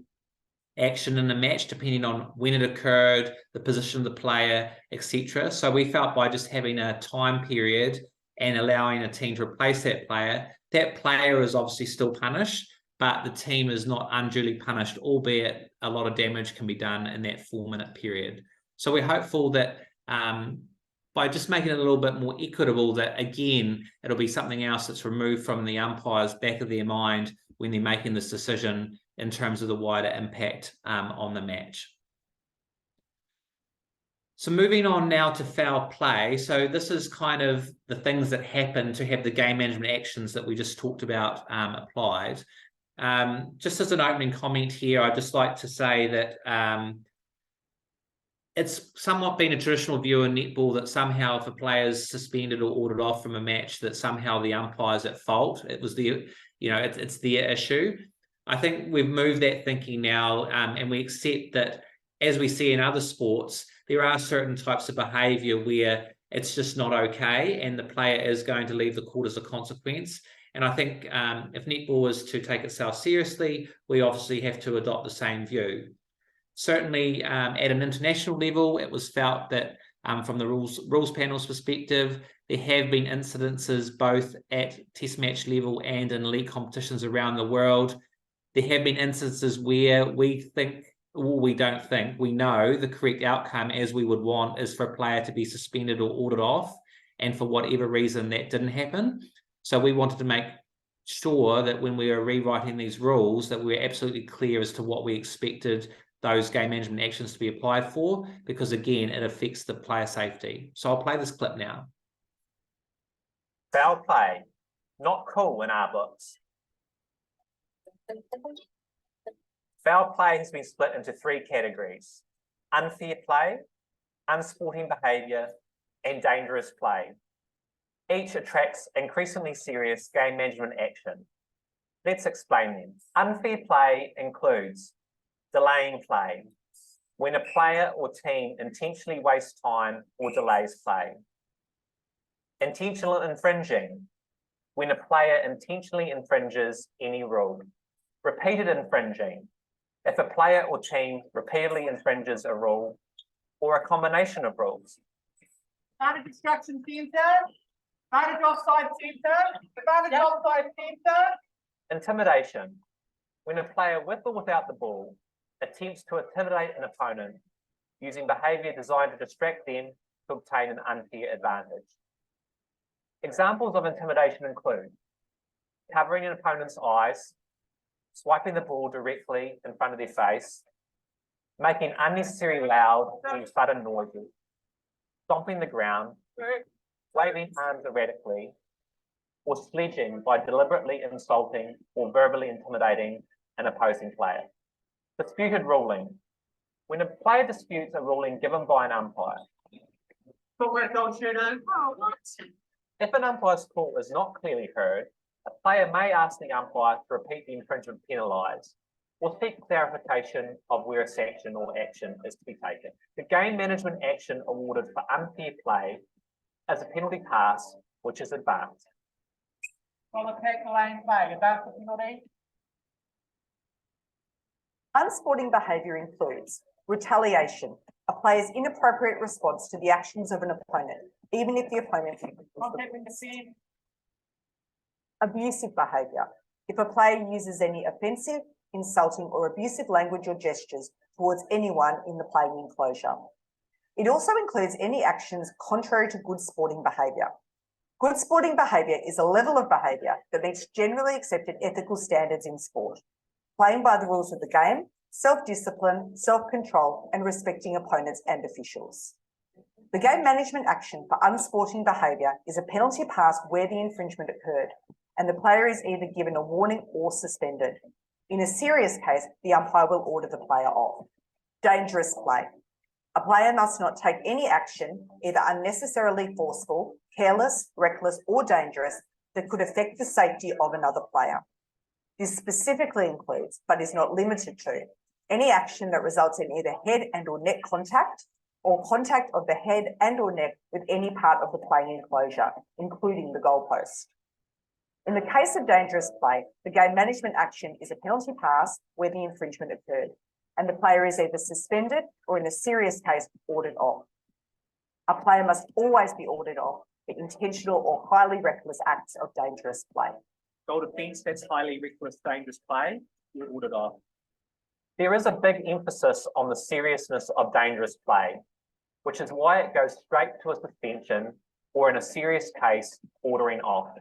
action in the match, depending on when it occurred, the position of the player, etc. So we felt by just having a time period and allowing a team to replace that player is obviously still punished, but the team is not unduly punished, albeit a lot of damage can be done in that 4-minute period. So we're hopeful that by just making it a little bit more equitable, that again, it'll be something else that's removed from the umpire's back of their mind when they're making this decision in terms of the wider impact on the match. So moving on now to foul play. So this is kind of the things that happen to have the game management actions that we just talked about applied. Just as an opening comment here, I'd just like to say that it's somewhat been a traditional view in netball that somehow if a player's suspended or ordered off from a match, that somehow the umpire's at fault. It was it's their issue. I think we've moved that thinking now, and we accept that, as we see in other sports, there are certain types of behaviour where it's just not okay and the player is going to leave the court as a consequence. And I think if netball is to take itself seriously, we obviously have to adopt the same view. Certainly at an international level, it was felt that from the rules panel's perspective, there have been incidences both at test match level and in league competitions around the world. There have been instances where we know the correct outcome, as we would want, is for a player to be suspended or ordered off, and for whatever reason that didn't happen. So we wanted to make sure that when we were rewriting these rules, that we were absolutely clear as to what we expected those game management actions to be applied for, because again, it affects the player safety. So I'll play this clip now. Foul play, not cool in our books. Foul play has been split into 3 categories: unfair play, unsporting behaviour, and dangerous play. Each attracts increasingly serious game management action. Let's explain them. Unfair play includes delaying play, when a player or team intentionally wastes time or delays play. Intentional infringing, when a player intentionally infringes any rule. Repeated infringing, if a player or team repeatedly infringes a rule or a combination of rules. Advantage instruction centre, advantage offside centre, advantage offside centre. Intimidation, when a player with or without the ball attempts to intimidate an opponent using behaviour designed to distract them to obtain an unfair advantage. Examples of intimidation include covering an opponent's eyes, swiping the ball directly in front of their face, making unnecessary loud and sudden noises, stomping the ground, waving arms erratically, or sledging by deliberately insulting or verbally intimidating an opposing player. Disputed ruling. When a player disputes a ruling given by an umpire, if an umpire's call is not clearly heard, a player may ask the umpire to repeat the infringement penalised or seek clarification of where a sanction or action is to be taken. The game management action awarded for unfair play is a penalty pass, which is advanced. Unsporting behaviour includes retaliation, a player's inappropriate response to the actions of an opponent, even if the opponent abusive behaviour, if a player uses any offensive, insulting or abusive language or gestures towards anyone in the playing enclosure. It also includes any actions contrary to good sporting behaviour. Good sporting behaviour is a level of behaviour that meets generally accepted ethical standards in sport. Playing by the rules of the game, self-discipline, self-control, and respecting opponents and officials. The game management action for unsporting behaviour is a penalty pass where the infringement occurred, and the player is either given a warning or suspended. In a serious case, the umpire will order the player off. Dangerous play. A player must not take any action, either unnecessarily forceful, careless, reckless, or dangerous, that could affect the safety of another player. This specifically includes, but is not limited to, any action that results in either head and or neck contact, or contact of the head and or neck with any part of the playing enclosure, including the goalpost. In the case of dangerous play, the game management action is a penalty pass where the infringement occurred, and the player is either suspended or, in a serious case, ordered off. A player must always be ordered off for intentional or highly reckless acts of dangerous play. Goal defence, that's highly reckless, dangerous play, you're ordered off. There is a big emphasis on the seriousness of dangerous play, which is why it goes straight to a suspension or, in a serious case, ordering off.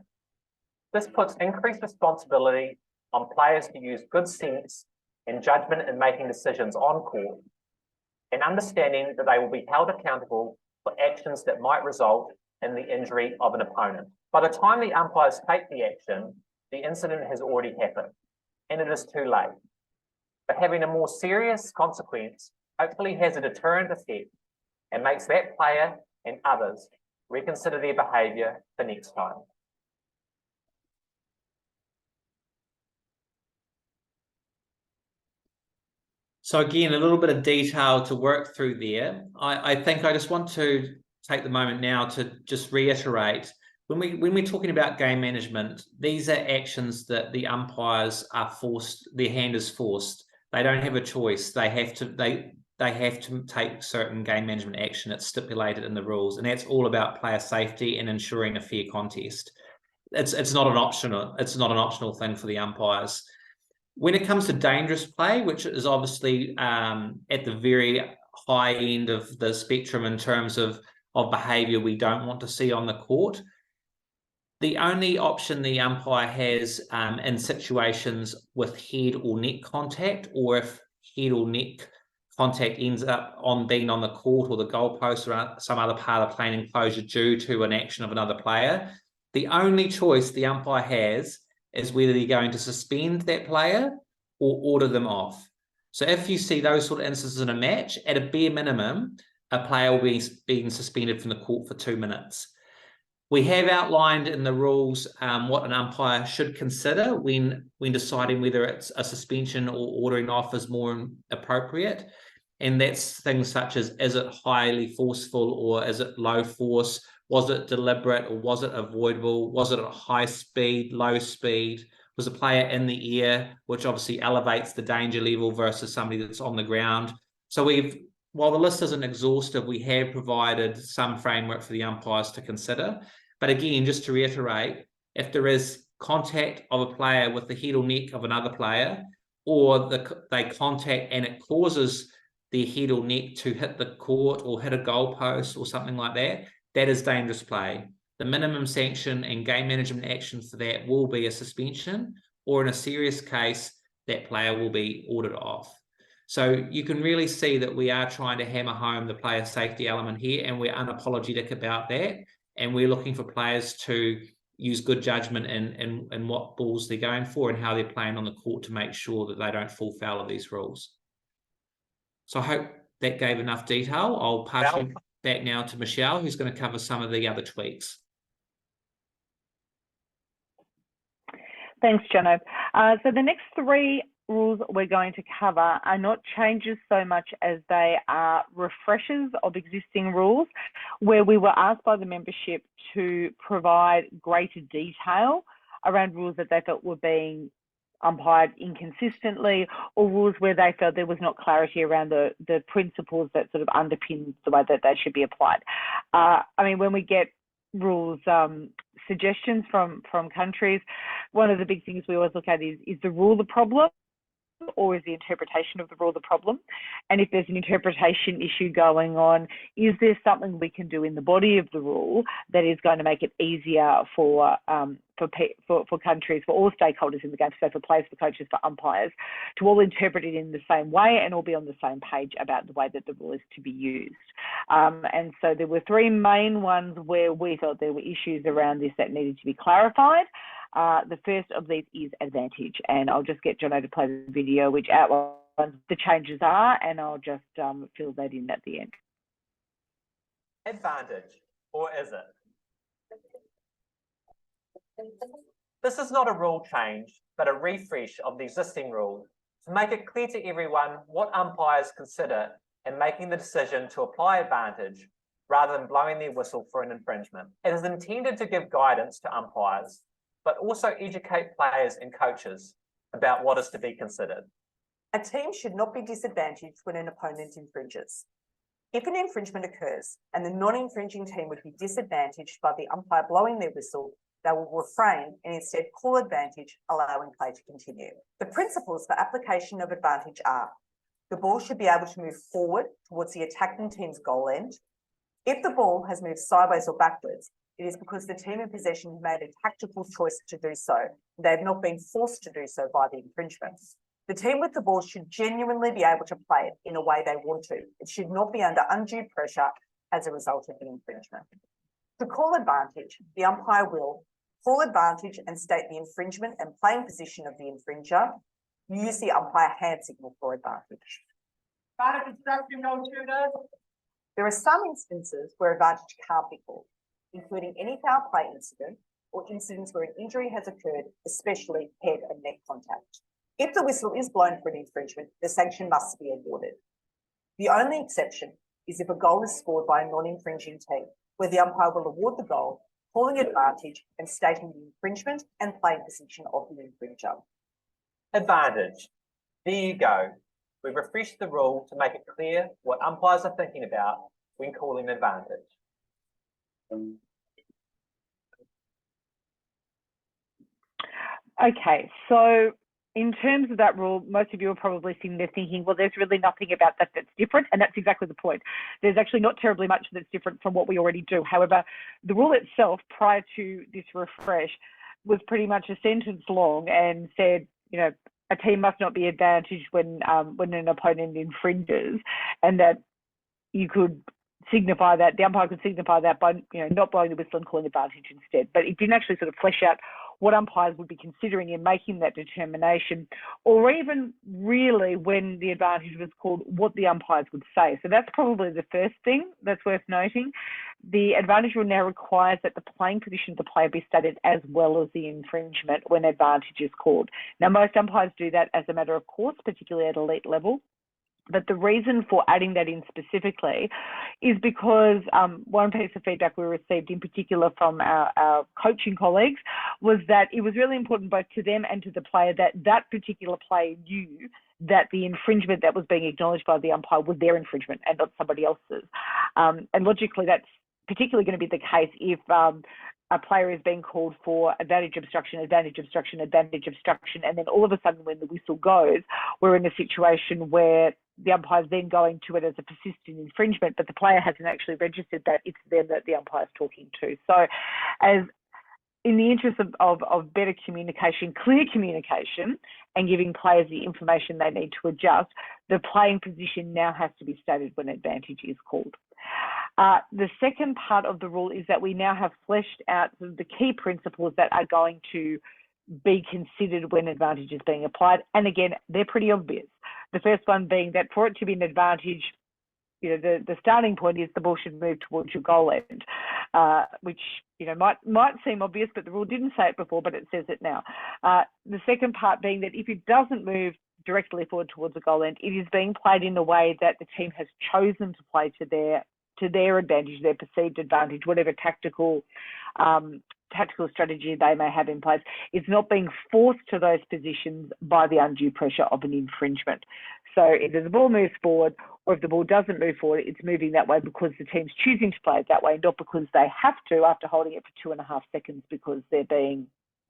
This puts increased responsibility on players to use good sense and judgment in making decisions on court, and understanding that they will be held accountable for actions that might result in the injury of an opponent. By the time the umpires take the action, the incident has already happened, and it is too late. But having a more serious consequence hopefully has a deterrent effect and makes that player and others reconsider their behaviour the next time. So again, a little bit of detail to work through there. I think I just want to take the moment now to just reiterate, when we're talking about game management, these are actions that the umpires are forced, their hand is forced. They don't have a choice. They have to take certain game management action that's stipulated in the rules, and that's all about player safety and ensuring a fair contest. It's not an optional thing for the umpires. When it comes to dangerous play, which is obviously at the very high end of the spectrum in terms of behaviour we don't want to see on the court, the only option the umpire has in situations with head or neck contact, or if head or neck contact ends up on being on the court or the goalpost or some other part of the playing enclosure due to an action of another player, the only choice the umpire has is whether they're going to suspend that player or order them off. So if you see those sort of instances in a match, at a bare minimum, a player will be being suspended from the court for 2 minutes. We have outlined in the rules what an umpire should consider when deciding whether it's a suspension or ordering off is more appropriate. And that's things such as, is it highly forceful or is it low force? Was it deliberate or was it avoidable? Was it at high speed, low speed? Was a player in the air, which obviously elevates the danger level versus somebody that's on the ground? So while the list isn't exhaustive, we have provided some framework for the umpires to consider. But again, just to reiterate, if there is contact of a player with the head or neck of another player, or they contact and it causes their head or neck to hit the court or hit a goalpost or something like that, that is dangerous play. the minimum sanction and game management action for that will be a suspension, or in a serious case, that player will be ordered off. So you can really see that we are trying to hammer home the player safety element here, and we're unapologetic about that. And we're looking for players to use good judgment in what balls they're going for and how they're playing on the court to make sure that they don't fall foul of these rules. So I hope that gave enough detail. I'll pass you back now to Michelle, who's going to cover some of the other tweaks. Thanks, Jono. So the next three rules we're going to cover are not changes so much as they are refreshers of existing rules, where we were asked by the membership to provide greater detail around rules that they felt were being umpired inconsistently, or rules where they felt there was not clarity around the principles that sort of underpin the way that they should be applied. I mean, when we get rules suggestions from countries, one of the big things we always look at is the rule the problem, or is the interpretation of the rule the problem? And if there's an interpretation issue going on, is there something we can do in the body of the rule that is going to make it easier for countries, for all stakeholders in the game, so for players, for coaches, for umpires, to all interpret it in the same way and all be on the same page about the way that the rule is to be used. And so there were three main ones where we thought there were issues around this that needed to be clarified. The first of these is advantage, and I'll just get Jono to play the video which outlines the changes are, and I'll just fill that in at the end. Advantage, or is it? This is not a rule change, but a refresh of the existing rule to make it clear to everyone what umpires consider in making the decision to apply advantage rather than blowing their whistle for an infringement. It is intended to give guidance to umpires, but also educate players and coaches about what is to be considered. A team should not be disadvantaged when an opponent infringes. If an infringement occurs and the non-infringing team would be disadvantaged by the umpire blowing their whistle, they will refrain and instead call advantage, allowing play to continue. The principles for application of advantage are: the ball should be able to move forward towards the attacking team's goal end. If the ball has moved sideways or backwards, it is because the team in possession made a tactical choice to do so. They have not been forced to do so by the infringements. The team with the ball should genuinely be able to play it in a way they want to. It should not be under undue pressure as a result of the infringement. To call advantage, the umpire will call advantage and state the infringement and playing position of the infringer. Use the umpire hand signal for advantage. There are some instances where advantage can't be called, including any foul play incident or incidents where an injury has occurred, especially head and neck contact. If the whistle is blown for an infringement, the sanction must be awarded. The only exception is if a goal is scored by a non-infringing team, where the umpire will award the goal, calling advantage and stating the infringement and playing position of the infringer. Advantage. There you go. We've refreshed the rule to make it clear what umpires are thinking about when calling advantage. Okay, so in terms of that rule, most of you are probably sitting there thinking, well, there's really nothing about that that's different, and that's exactly the point. There's actually not terribly much that's different from what we already do. However, the rule itself, prior to this refresh, was pretty much a sentence long and said, you know, a team must not be advantaged when an opponent infringes, and that you could signify that, the umpire could signify that by, you know, not blowing the whistle and calling advantage instead. But it didn't actually sort of flesh out what umpires would be considering in making that determination, or even really when the advantage was called, what the umpires would say. So that's probably the first thing that's worth noting. The advantage rule now requires that the playing position of the player be stated as well as the infringement when advantage is called. Now, most umpires do that as a matter of course, particularly at elite level. But the reason for adding that in specifically is because one piece of feedback we received in particular from our coaching colleagues was that it was really important both to them and to the player that that particular player knew that the infringement that was being acknowledged by the umpire was their infringement and not somebody else's. And logically, that's particularly going to be the case if a player is being called for advantage obstruction, advantage obstruction, advantage obstruction, and then all of a sudden when the whistle goes, we're in a situation where the umpire's then going to it as a persistent infringement, but the player hasn't actually registered that it's them that the umpire's talking to. So as in the interest of better communication, clear communication, and giving players the information they need to adjust, the playing position now has to be stated when advantage is called. The second part of the rule is that we now have fleshed out the key principles that are going to be considered when advantage is being applied. And again, they're pretty obvious. The first one being that for it to be an advantage, the starting point is the ball should move towards your goal end, which might seem obvious, but the rule didn't say it before, but it says it now. The second part being that if it doesn't move directly forward towards the goal end, it is being played in a way that the team has chosen to play to their advantage, their perceived advantage, whatever tactical strategy they may have in place. It's not being forced to those positions by the undue pressure of an infringement. So if the ball moves forward, or if the ball doesn't move forward, it's moving that way because the team's choosing to play it that way, not because they have to after holding it for 2.5 seconds because they're being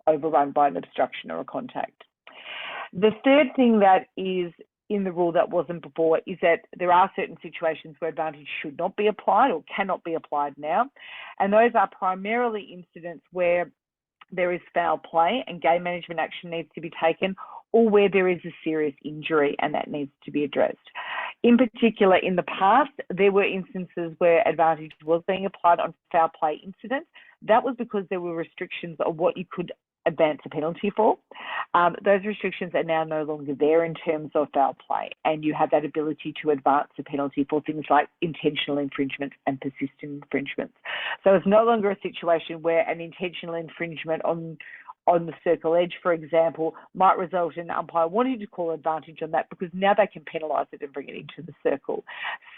overrun by an obstruction or a contact. The third thing that is in the rule that wasn't before is that there are certain situations where advantage should not be applied or cannot be applied now. And those are primarily incidents where there is foul play and game management action needs to be taken, or where there is a serious injury and that needs to be addressed. In particular, in the past, there were instances where advantage was being applied on foul play incidents. That was because there were restrictions on what you could advance a penalty for. Those restrictions are now no longer there in terms of foul play, and you have that ability to advance a penalty for things like intentional infringements and persistent infringements. So it's no longer a situation where an intentional infringement on the circle edge, for example, might result in an umpire wanting to call advantage on that because now they can penalise it and bring it into the circle.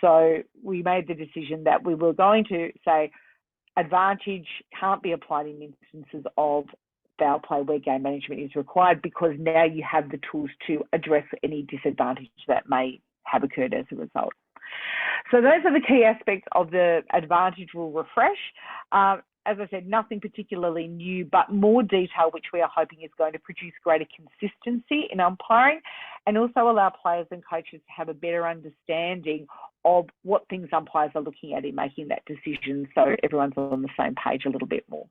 So we made the decision that we were going to say advantage can't be applied in instances of foul play where game management is required, because now you have the tools to address any disadvantage that may have occurred as a result. So those are the key aspects of the advantage rule refresh. As I said, nothing particularly new, but more detail, which we are hoping is going to produce greater consistency in umpiring and also allow players and coaches to have a better understanding of what things umpires are looking at in making that decision, so everyone's on the same page a little bit more.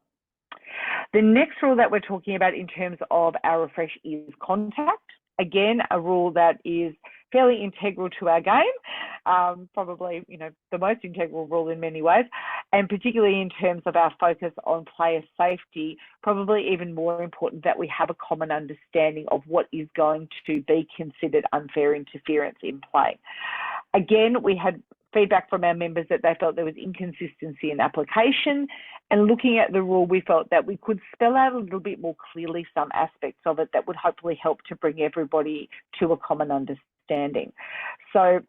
The next rule that we're talking about in terms of our refresh is contact. Again, a rule that is fairly integral to our game, probably the most integral rule in many ways, and particularly in terms of our focus on player safety, probably even more important that we have a common understanding of what is going to be considered unfair interference in play. Again, we had feedback from our members that they felt there was inconsistency in application, and looking at the rule, we felt that we could spell out a little bit more clearly some aspects of it that would hopefully help to bring everybody to a common understanding. So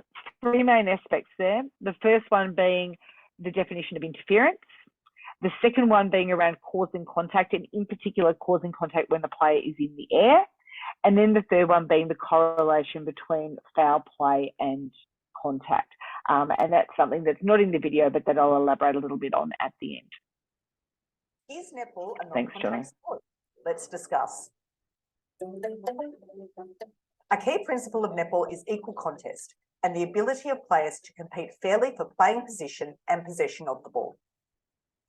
3 main aspects there. The first one being the definition of interference. The second one being around causing contact, and in particular causing contact when the player is in the air. And then the third one being the correlation between foul play and contact. And that's something that's not in the video, but that I'll elaborate a little bit on at the end. Is netball a Thanks, non-contact sport? Let's discuss. A key principle of netball is equal contest and the ability of players to compete fairly for playing position and possession of the ball.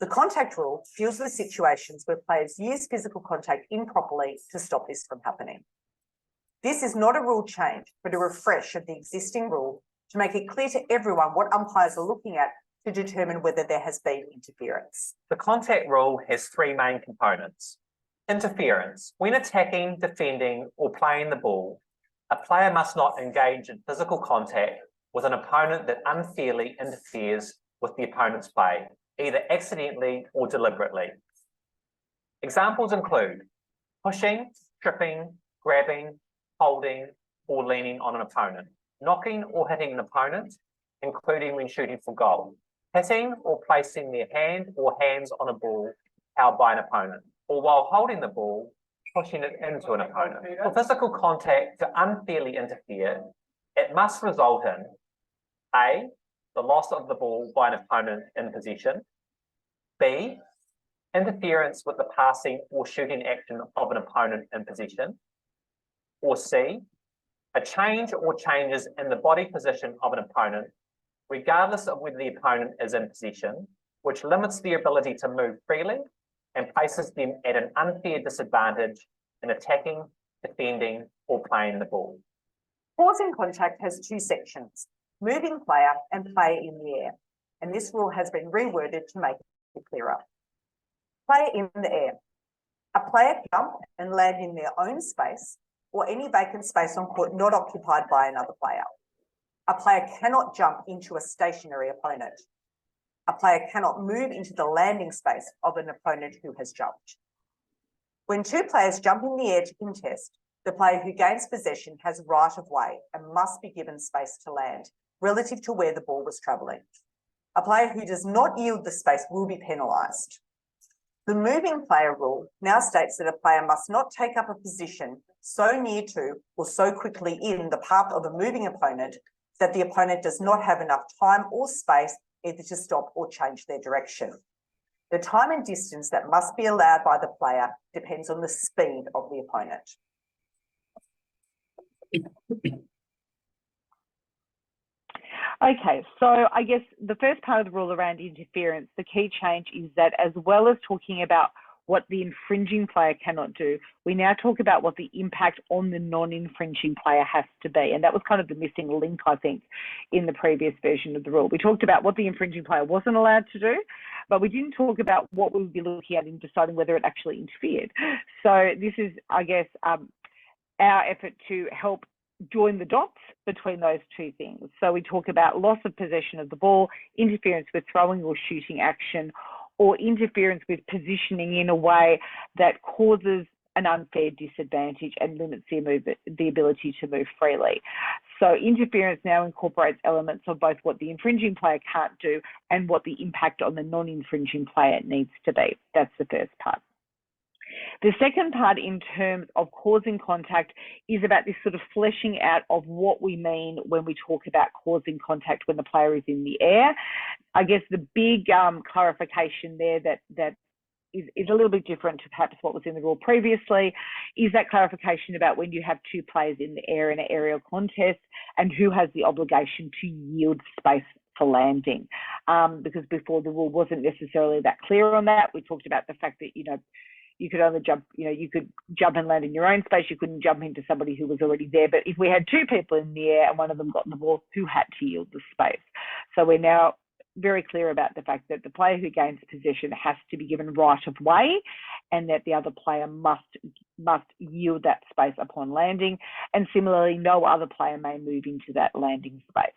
The contact rule deals with situations where players use physical contact improperly to stop this from happening. This is not a rule change, but a refresh of the existing rule to make it clear to everyone what umpires are looking at to determine whether there has been interference. The contact rule has 3 main components. Interference. When attacking, defending, or playing the ball, a player must not engage in physical contact with an opponent that unfairly interferes with the opponent's play, either accidentally or deliberately. Examples include pushing, tripping, grabbing, holding, or leaning on an opponent, knocking or hitting an opponent, including when shooting for goal, hitting or placing their hand or hands on a ball held by an opponent, or while holding the ball, pushing it into an opponent. For physical contact to unfairly interfere, it must result in A, the loss of the ball by an opponent in possession, B, interference with the passing or shooting action of an opponent in possession, or C, A change or changes in the body position of an opponent, regardless of whether the opponent is in possession, which limits their ability to move freely and places them at an unfair disadvantage in attacking, defending, or playing the ball. Causing contact has two sections, moving player and player in the air, and this rule has been reworded to make it clearer. Player in the air. A player can jump and land in their own space or any vacant space on court not occupied by another player. A player cannot jump into a stationary opponent. A player cannot move into the landing space of an opponent who has jumped. When two players jump in the air to contest, the player who gains possession has right of way and must be given space to land relative to where the ball was travelling. A player who does not yield the space will be penalised. The moving player rule now states that a player must not take up a position so near to or so quickly in the path of a moving opponent that the opponent does not have enough time or space either to stop or change their direction. The time and distance that must be allowed by the player depends on the speed of the opponent. Okay, so I guess the first part of the rule around interference, the key change is that as well as talking about what the infringing player cannot do, we now talk about what the impact on the non-infringing player has to be. And that was kind of the missing link, I think, in the previous version of the rule. We talked about what the infringing player wasn't allowed to do, but we didn't talk about what we would be looking at in deciding whether it actually interfered. So this is, I guess, our effort to help join the dots between those two things. So we talk about loss of possession of the ball, interference with throwing or shooting action, or interference with positioning in a way that causes an unfair disadvantage and limits the ability to move freely. So interference now incorporates elements of both what the infringing player can't do and what the impact on the non-infringing player needs to be. That's the first part. The second part in terms of causing contact is about this sort of fleshing out of what we mean when we talk about causing contact when the player is in the air. I guess the big clarification there that is a little bit different to perhaps what was in the rule previously is that clarification about when you have two players in the air in an aerial contest and who has the obligation to yield space for landing. Because before the rule wasn't necessarily that clear on that. We talked about the fact that, you could only jump, you could jump and land in your own space. You couldn't jump into somebody who was already there. But if we had two people in the air and one of them got the ball, who had to yield the space? So we're now very clear about the fact that the player who gains possession has to be given right of way and that the other player must yield that space upon landing. And similarly, no other player may move into that landing space.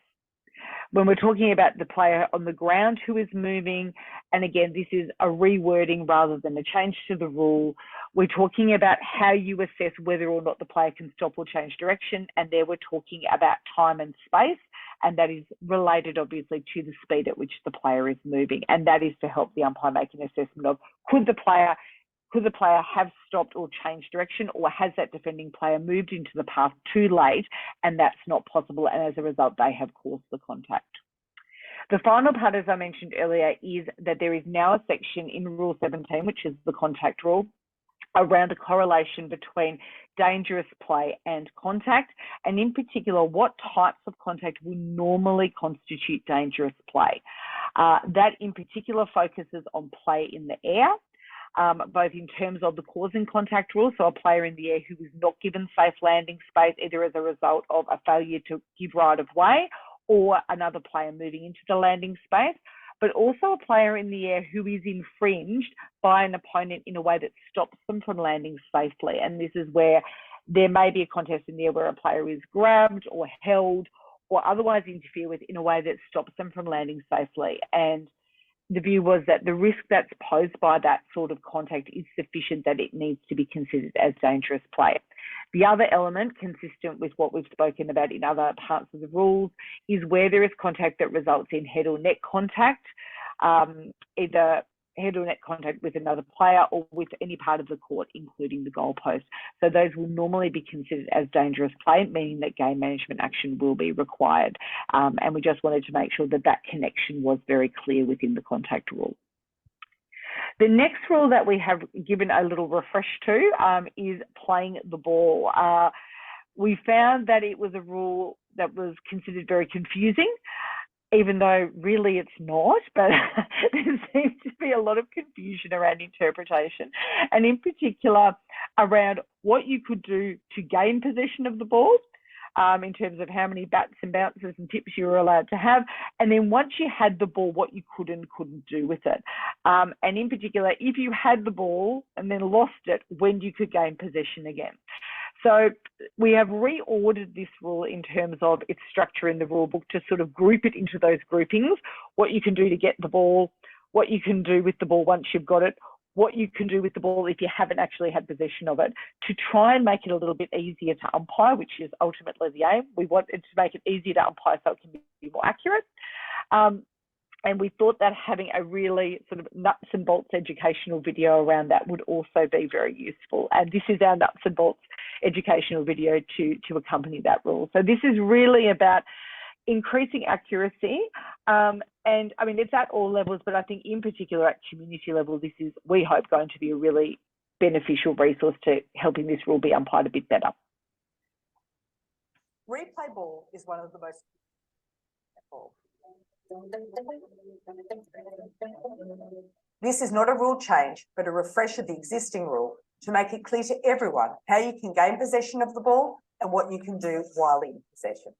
When we're talking about the player on the ground who is moving, and again, this is a rewording rather than a change to the rule, we're talking about how you assess whether or not the player can stop or change direction, and there we're talking about time and space, and that is related obviously to the speed at which the player is moving, and that is to help the umpire make an assessment of could the player have stopped or changed direction, or has that defending player moved into the path too late and that's not possible, and as a result they have caused the contact. The final part, as I mentioned earlier, is that there is now a section in Rule 17, which is the contact rule, around a correlation between dangerous play and contact, and in particular what types of contact will normally constitute dangerous play. That in particular focuses on play in the air, both in terms of the causing contact rule, so a player in the air who is not given safe landing space either as a result of a failure to give right of way or another player moving into the landing space, but also a player in the air who is infringed by an opponent in a way that stops them from landing safely. And this is where there may be a contest in the air where a player is grabbed or held or otherwise interfere with in a way that stops them from landing safely. And the view was that the risk that's posed by that sort of contact is sufficient that it needs to be considered as dangerous play. The other element, consistent with what we've spoken about in other parts of the rules, is where there is contact that results in head or neck contact, either head or neck contact with another player or with any part of the court, including the goalpost. So those will normally be considered as dangerous play, meaning that game management action will be required. And we just wanted to make sure that that connection was very clear within the contact rule. The next rule that we have given a little refresh to is playing the ball. we found that it was a rule that was considered very confusing, even though really it's not, but there seems to be a lot of confusion around interpretation, and in particular around what you could do to gain possession of the ball, in terms of how many bats and bounces and tips you were allowed to have, and then once you had the ball, what you could and couldn't do with it. And in particular, if you had the ball and then lost it, when you could gain possession again. So we have reordered this rule in terms of its structure in the rule book to sort of group it into those groupings, what you can do to get the ball, what you can do with the ball once you've got it, what you can do with the ball if you haven't actually had possession of it, to try and make it a little bit easier to umpire, which is ultimately the aim. We want it to make it easier to umpire so it can be more accurate. And we thought that having a really sort of nuts and bolts educational video around that would also be very useful. And this is our nuts and bolts educational video to accompany that rule. So this is really about increasing accuracy. And I mean, it's at all levels, but I think in particular at community level, this is, we hope, going to be a really beneficial resource to helping this rule be umpired a bit better. Replay ball is one of the most. This is not a rule change, but a refresh of the existing rule to make it clear to everyone how you can gain possession of the ball and what you can do while in possession.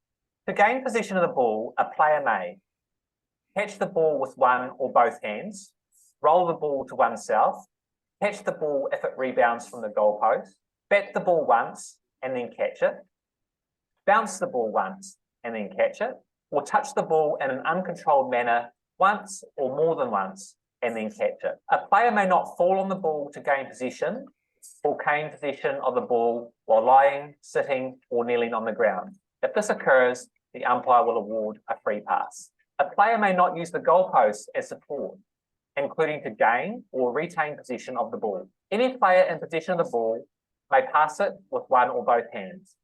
To gain possession of the ball, a player may catch the ball with one or both hands, roll the ball to oneself, catch the ball if it rebounds from the goalpost, bat the ball once and then catch it, bounce the ball once and then catch it, or touch the ball in an uncontrolled manner once or more than once and then catch it. A player may not fall on the ball to gain possession or gain possession of the ball while lying, sitting, or kneeling on the ground. If this occurs, the umpire will award a free pass. A player may not use the goalpost as support, including to gain or retain possession of the ball. Any player in possession of the ball may pass it with one or both hands.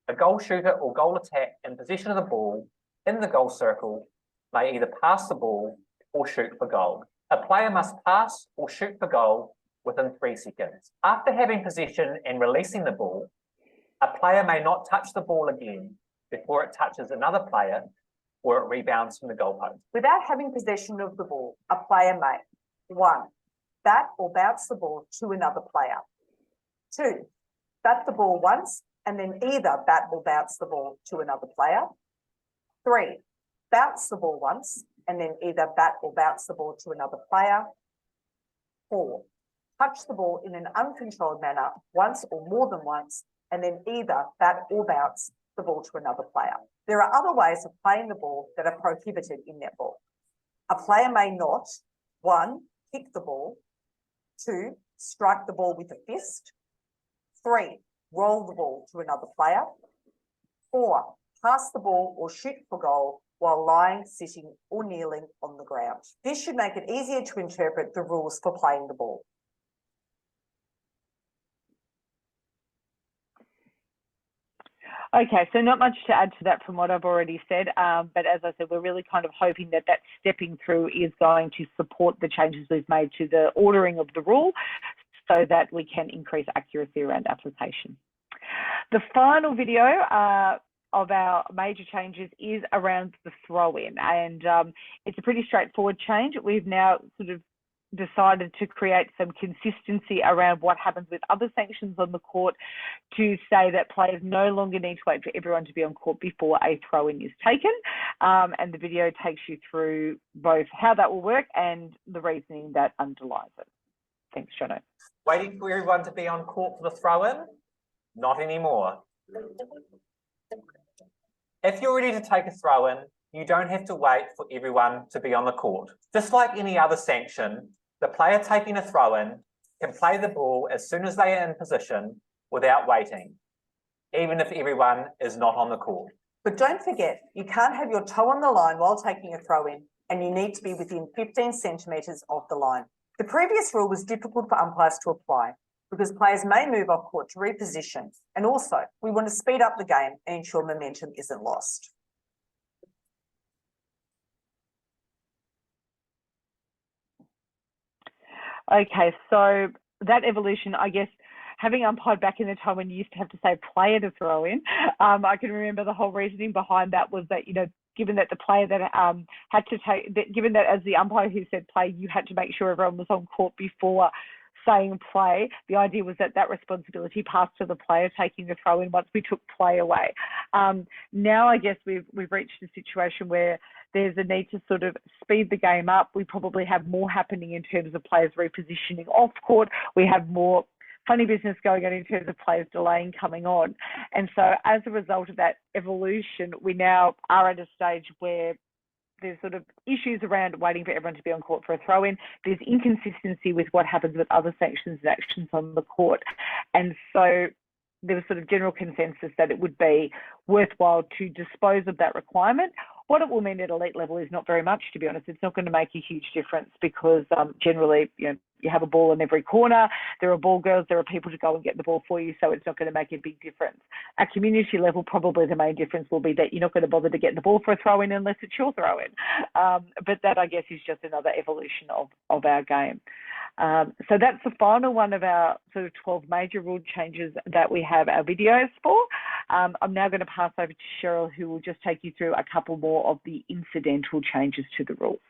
A goal shooter or goal attack in possession of the ball in the goal circle may either pass the ball or shoot for goal. A player must pass or shoot for goal within 3 seconds. After having possession and releasing the ball, a player may not touch the ball again before it touches another player or it rebounds from the goalpost. Without having possession of the ball, a player may 1. Bat or bounce the ball to another player. 2. Bat the ball once and then either bat or bounce the ball to another player. 3. Bounce the ball once and then either bat or bounce the ball to another player. 4. Touch the ball in an uncontrolled manner once or more than once and then either bat or bounce the ball to another player. There are other ways of playing the ball that are prohibited in netball. A player may not 1. Kick the ball. 2. Strike the ball with a fist. 3. Roll the ball to another player. 4. Pass the ball or shoot for goal while lying, sitting or kneeling on the ground. This should make it easier to interpret the rules for playing the ball. Okay, so not much to add to that from what I've already said, but as I said, we're really kind of hoping that that stepping through is going to support the changes we've made to the ordering of the rule so that we can increase accuracy around application. The final video of our major changes is around the throw-in, and it's a pretty straightforward change. We've now sort of decided to create some consistency around what happens with other sanctions on the court to say that players no longer need to wait for everyone to be on court before a throw-in is taken. And the video takes you through both how that will work and the reasoning that underlies it. Thanks, Jono. Waiting for everyone to be on court for the throw-in? Not anymore. If you're ready to take a throw-in, you don't have to wait for everyone to be on the court. Just like any other sanction, the player taking a throw-in can play the ball as soon as they are in position without waiting, even if everyone is not on the court. But don't forget, you can't have your toe on the line while taking a throw-in, and you need to be within 15 centimetres of the line. The previous rule was difficult for umpires to apply because players may move off court to reposition, and also we want to speed up the game and ensure momentum isn't lost. Okay, so that evolution, I guess, having umpired back in the time when you used to have to say player to throw in, I can remember the whole reasoning behind that was that, you know, given that the player that had to take, given that as the umpire who said play, you had to make sure everyone was on court before saying play, the idea was that that responsibility passed to the player taking the throw in once we took play away. Now I guess we've reached a situation where there's a need to sort of speed the game up. We probably have more happening in terms of players repositioning off court. We have more funny business going on in terms of players delaying coming on. And so as a result of that evolution, we now are at a stage where there's sort of issues around waiting for everyone to be on court for a throw-in. There's inconsistency with what happens with other sanctions and actions on the court. And so there was sort of general consensus that it would be worthwhile to dispose of that requirement. What it will mean at elite level is not very much, to be honest. It's not going to make a huge difference because generally, you know, you have a ball in every corner. There are ball girls. There are people to go and get the ball for you. So it's not going to make a big difference. At community level, probably the main difference will be that you're not going to bother to get the ball for a throw-in unless it's your throw-in. But that, I guess, is just another evolution of our game. So that's the final one of our sort of 12 major rule changes that we have our videos for. I'm now going to pass over to Cheryl, who will just take you through a couple more of the incidental changes to the rules.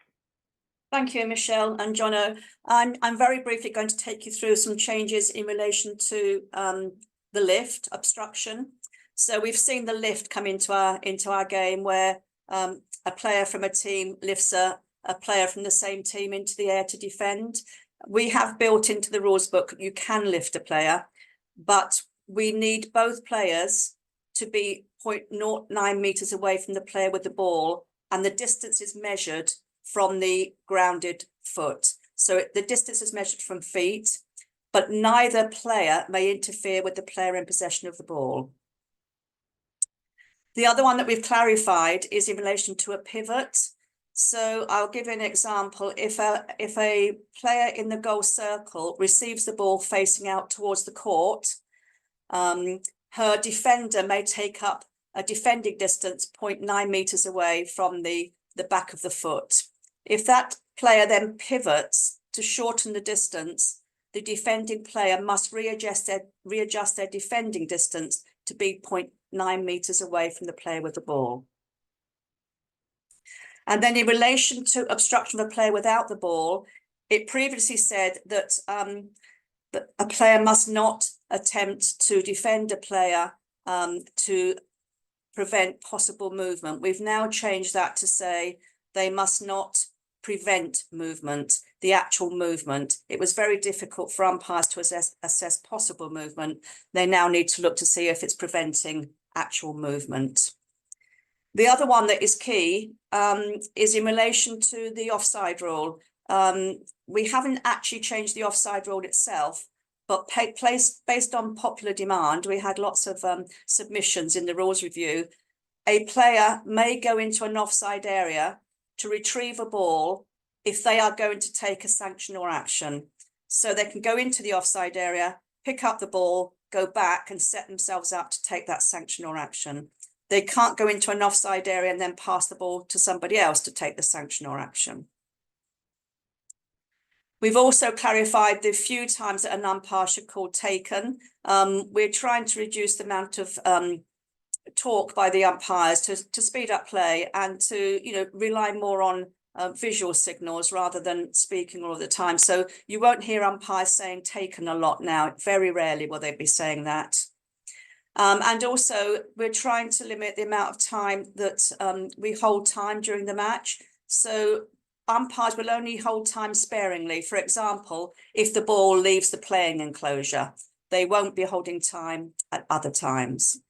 Thank you, Michelle and Jono. I'm very briefly going to take you through some changes in relation to the lift obstruction. So we've seen the lift come into our game where a player from a team lifts a player from the same team into the air to defend. We have built into the rules book, you can lift a player, but we need both players to be 0.09 meters away from the player with the ball, and the distance is measured from the grounded foot. So the distance is measured from feet, but neither player may interfere with the player in possession of the ball. The other one that we've clarified is in relation to a pivot. So I'll give you an example. If a player in the goal circle receives the ball facing out towards the court, her defender may take up a defending distance 0.9 meters away from the back of the foot. If that player then pivots to shorten the distance, the defending player must readjust their defending distance to be 0.9 meters away from the player with the ball. And then in relation to obstruction of a player without the ball, it previously said that a player must not attempt to defend a player to prevent possible movement. We've now changed that to say they must not prevent movement, the actual movement. It was very difficult for umpires to assess possible movement. They now need to look to see if it's preventing actual movement. The other one that is key is in relation to the offside rule. We haven't actually changed the offside rule itself, but based on popular demand, we had lots of submissions in the rules review. A player may go into an offside area to retrieve a ball if they are going to take a sanction or action. So they can go into the offside area, pick up the ball, go back and set themselves up to take that sanction or action. They can't go into an offside area and then pass the ball to somebody else to take the sanction or action. We've also clarified the few times that an umpire should call taken. We're trying to reduce the amount of talk by the umpires to speed up play and to rely more on visual signals rather than speaking all the time. So you won't hear umpires saying taken a lot now. Very rarely will they be saying that. And also we're trying to limit the amount of time that we hold time during the match. So umpires will only hold time sparingly. For example, if the ball leaves the playing enclosure, they won't be holding time at other times.